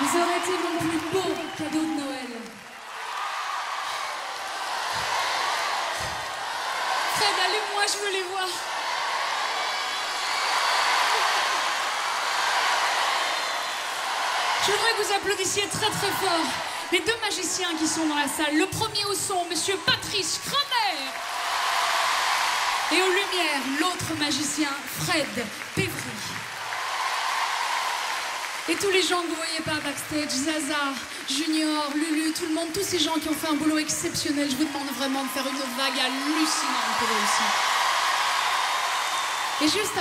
S1: Vous aurez été mon plus beau cadeau de Noël. Fred, allume-moi, je veux les voir. Je voudrais que vous applaudissiez très très fort les deux magiciens qui sont dans la salle. Le premier au son, Monsieur Patrice Kramer. Et aux lumières, l'autre magicien, Fred Pévry. Et tous les gens que vous voyez pas backstage, Zaza, Junior, Lulu, tout le monde, tous ces gens qui ont fait un boulot exceptionnel, je vous demande vraiment de faire une vague hallucinante pour eux aussi. Et juste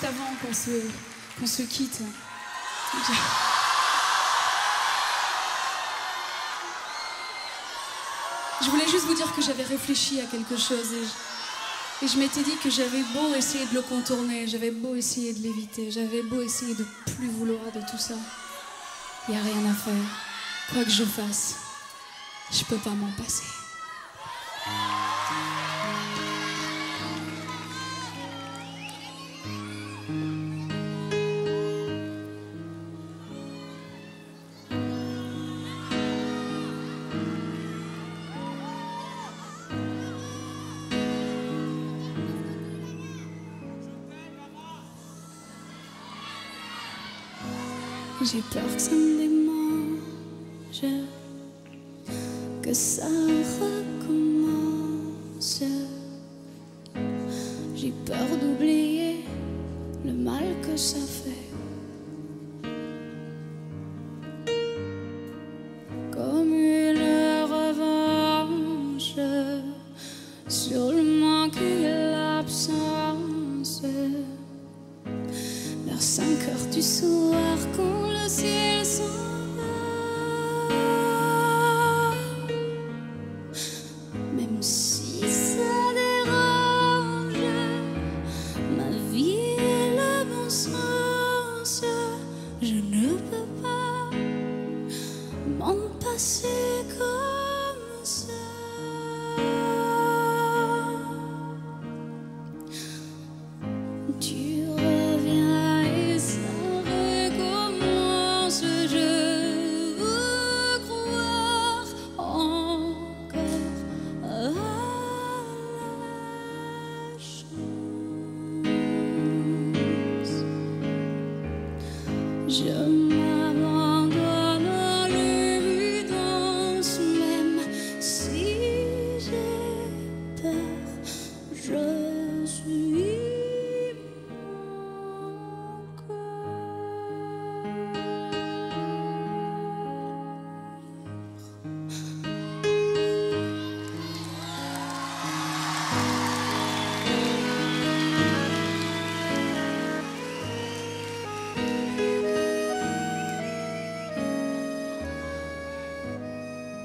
S1: avant qu'on se quitte, je voulais juste vous dire que j'avais réfléchi à quelque chose et je m'étais dit que j'avais beau essayer de le contourner, j'avais beau essayer de l'éviter, j'avais beau essayer de plus vouloir de tout ça. Il n'y a rien à faire. Quoi que je fasse, je peux pas m'en passer. J'ai peur que ça me démange, que ça recommence. J'ai peur d'oublier le mal que ça fait. Comme une revanche sur le manque et l'absence. Vers 5 heures du soir, quand le ciel s'en va, même si ça dérange ma vie et le bon sens, je ne peux pas m'en passer comme ça. Tu reviens et ça recommence. Je veux croire encore à la chance. Je m'abandonne à l'évidence, même si j'ai peur. Je suis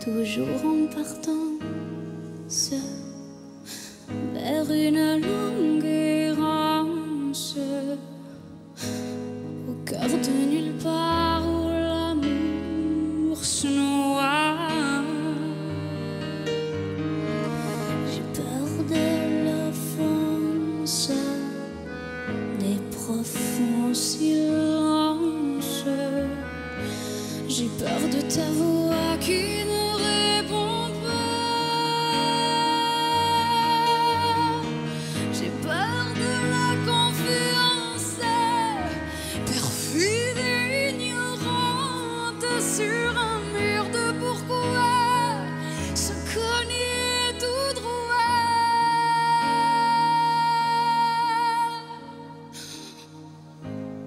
S1: toujours en partance vers une longue errance, au cœur de nulle part où l'amour se noie. J'ai peur de l'offense, des profonds silences. J'ai peur de ta voix qui ne répond pas. J'ai peur de la confiance, perfide et ignorante, sur un mur de pourquoi se cogner tout droit.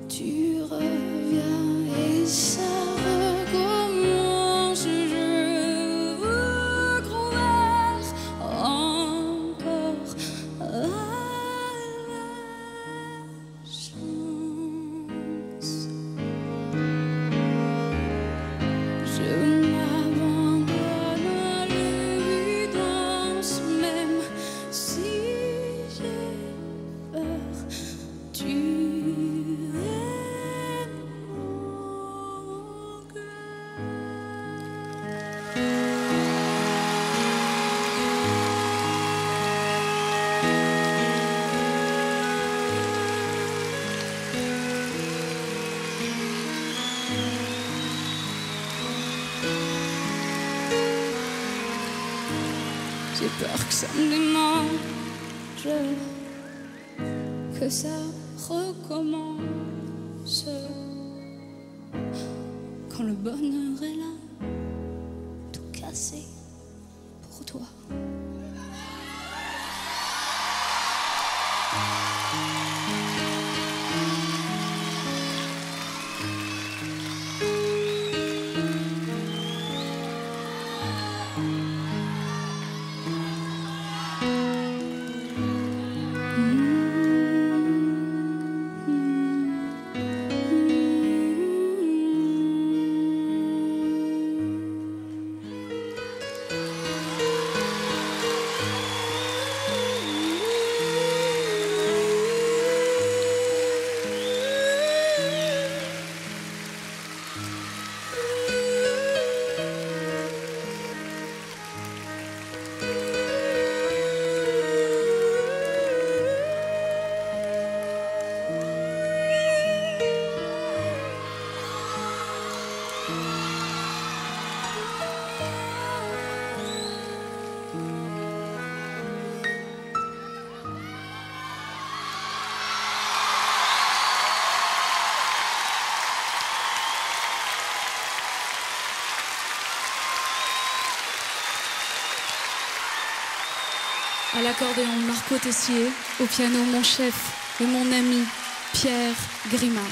S1: Tu reviens et ça recommence. peur que ça me démange, que ça recommence. Quand le bonheur est là, tout cassé pour toi. À l'accordéon, Marco Tessier. Au piano, mon chef et mon ami, Pierre Grimard.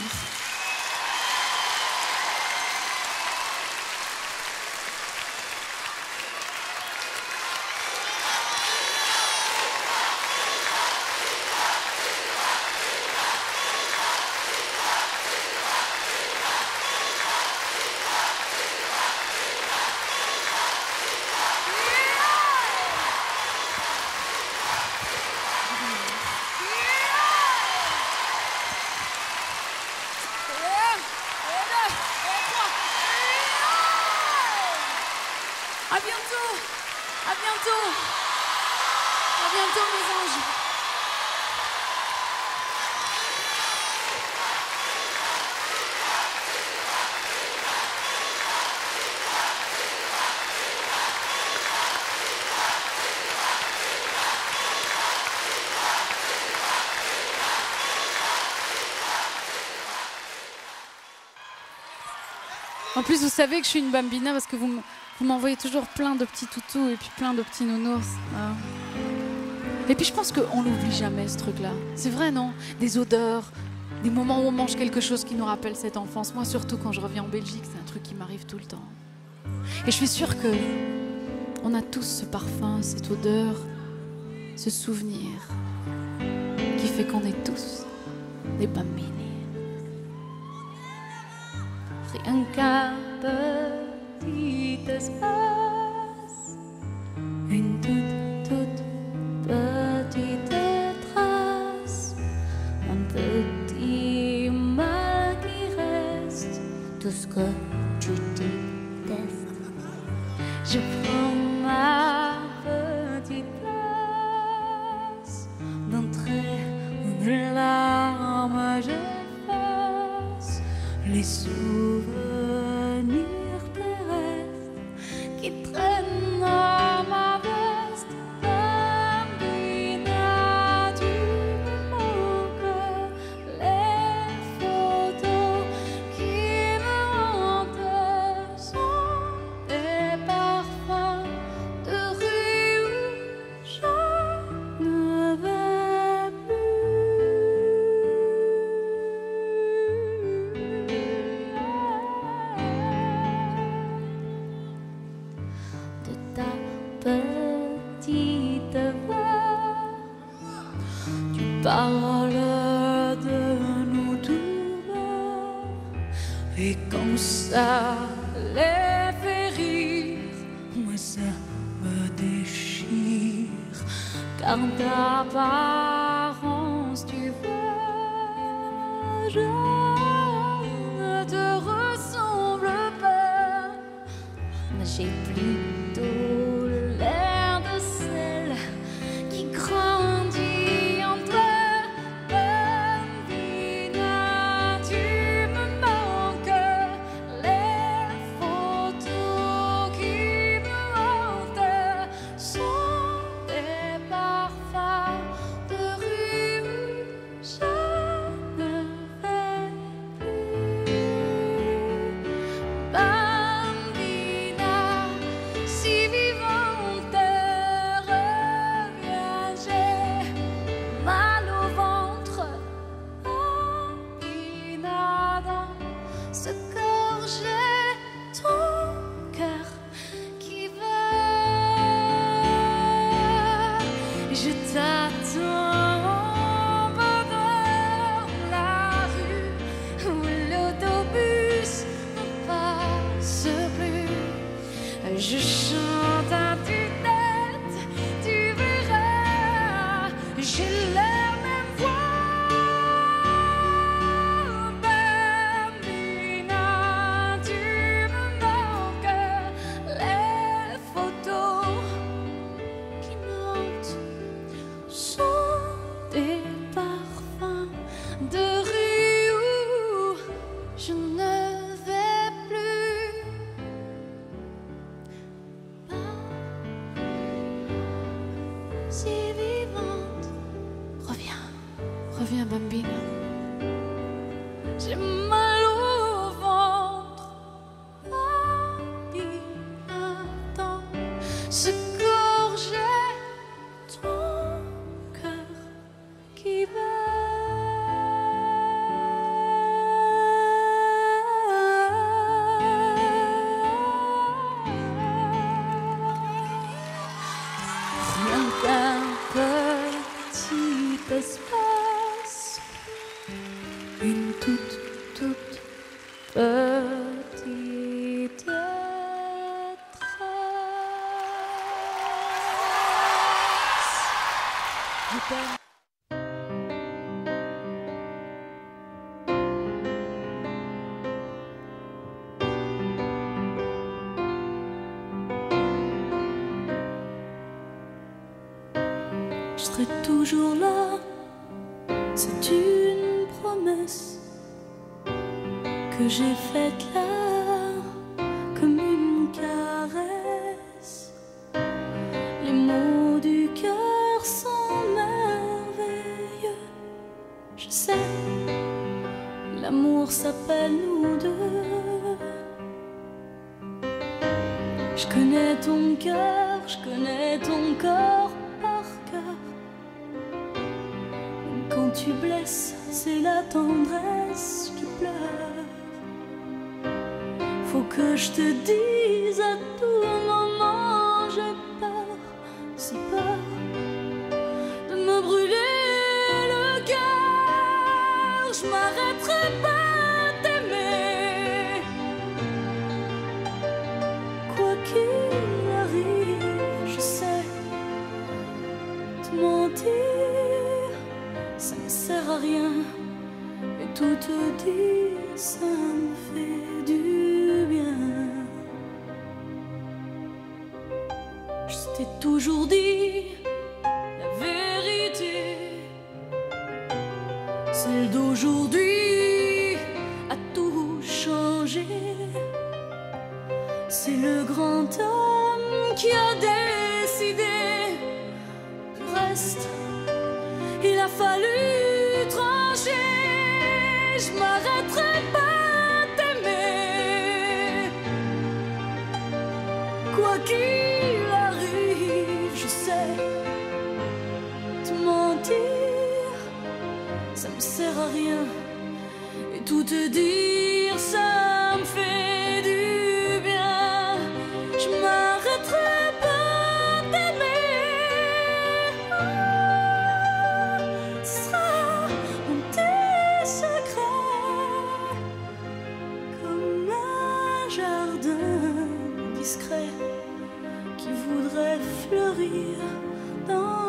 S2: À bientôt, à bientôt, à bientôt mes anges.
S4: En plus, vous savez que je suis une bambina parce que vous m'envoyez toujours plein de petits toutous et puis plein de petits nounours. Ah. Et puis je pense qu'on l'oublie jamais, ce truc-là. C'est vrai, non? Des odeurs, des moments où on mange quelque chose qui nous rappelle cette enfance. Moi, surtout quand je reviens en Belgique, c'est un truc qui m'arrive tout le temps. Et je suis sûre que on a tous ce parfum, cette odeur, ce souvenir qui fait qu'on est tous des bambini. Rien qu'un petit espace, une toute petite trace, un petit mal qui reste, tout ce que tu détestes. Je prends ma petite place, d'entrée une larme j'efface, les souvenirs terrestres qui traînent dans ma veste. Bambina, tu me manques, les photos qui me hantent sont des parfums de rue où je ne vais plus. De ta petite voix, tu parles de nous tout bas, et quand ça les fait rire, moi ça me déchire, car d'apparence tu vois, je ne te ressemble pas, mais j'ai plutôt l'air de celle qui grandit en toi. Bambina, tu me manques, les photos qui me hantent sont
S2: tombe dans la rue où l'autobus ne passe plus. Je chante à tue-tête, tu verras, j'ai la même voix. Bambina, tu me manques, les photos qui montent sont des parfums de rue où je ne vais plus. Si vivante,
S4: Reviens, reviens, Bambina.
S2: j'ai mal au ventre. Bambina, dans ce corps, j'ai ton cœur qui
S4: Rien qu'un petit espace, une toute petite trace. Je t'aime.
S2: Je serai toujours là, c'est une promesse que j'ai faite là, comme une caresse. Les mots du cœur sont merveilleux, je sais, l'amour s'appelle nous deux. Je connais ton cœur, je connais ton corps par cœur. Quand tu blesses, c'est la tendresse qui pleure. Faut que je te dise à tout moment, j'ai peur, si peur de me brûler le cœur. Je m'arrêterai pas d'aimer, quoi qu'il arrive, je sais te mentir. Ça ne sert à rien, et tout te dit, ça me fait du bien. Je t'ai toujours dit la vérité, celle d'aujourd'hui a tout changé. C'est le grand homme qui a décidé du reste. Il a fallu trancher, je m'arrêterai pas d'aimer. Quoi qu'il arrive, je sais te mentir, ça me sert à rien. Et tout te dire, ça me fait du bien. Je m'arrêterai pas d'aimer. Ce sera mon petit secret, comme un jardin discret qui voudrait fleurir dans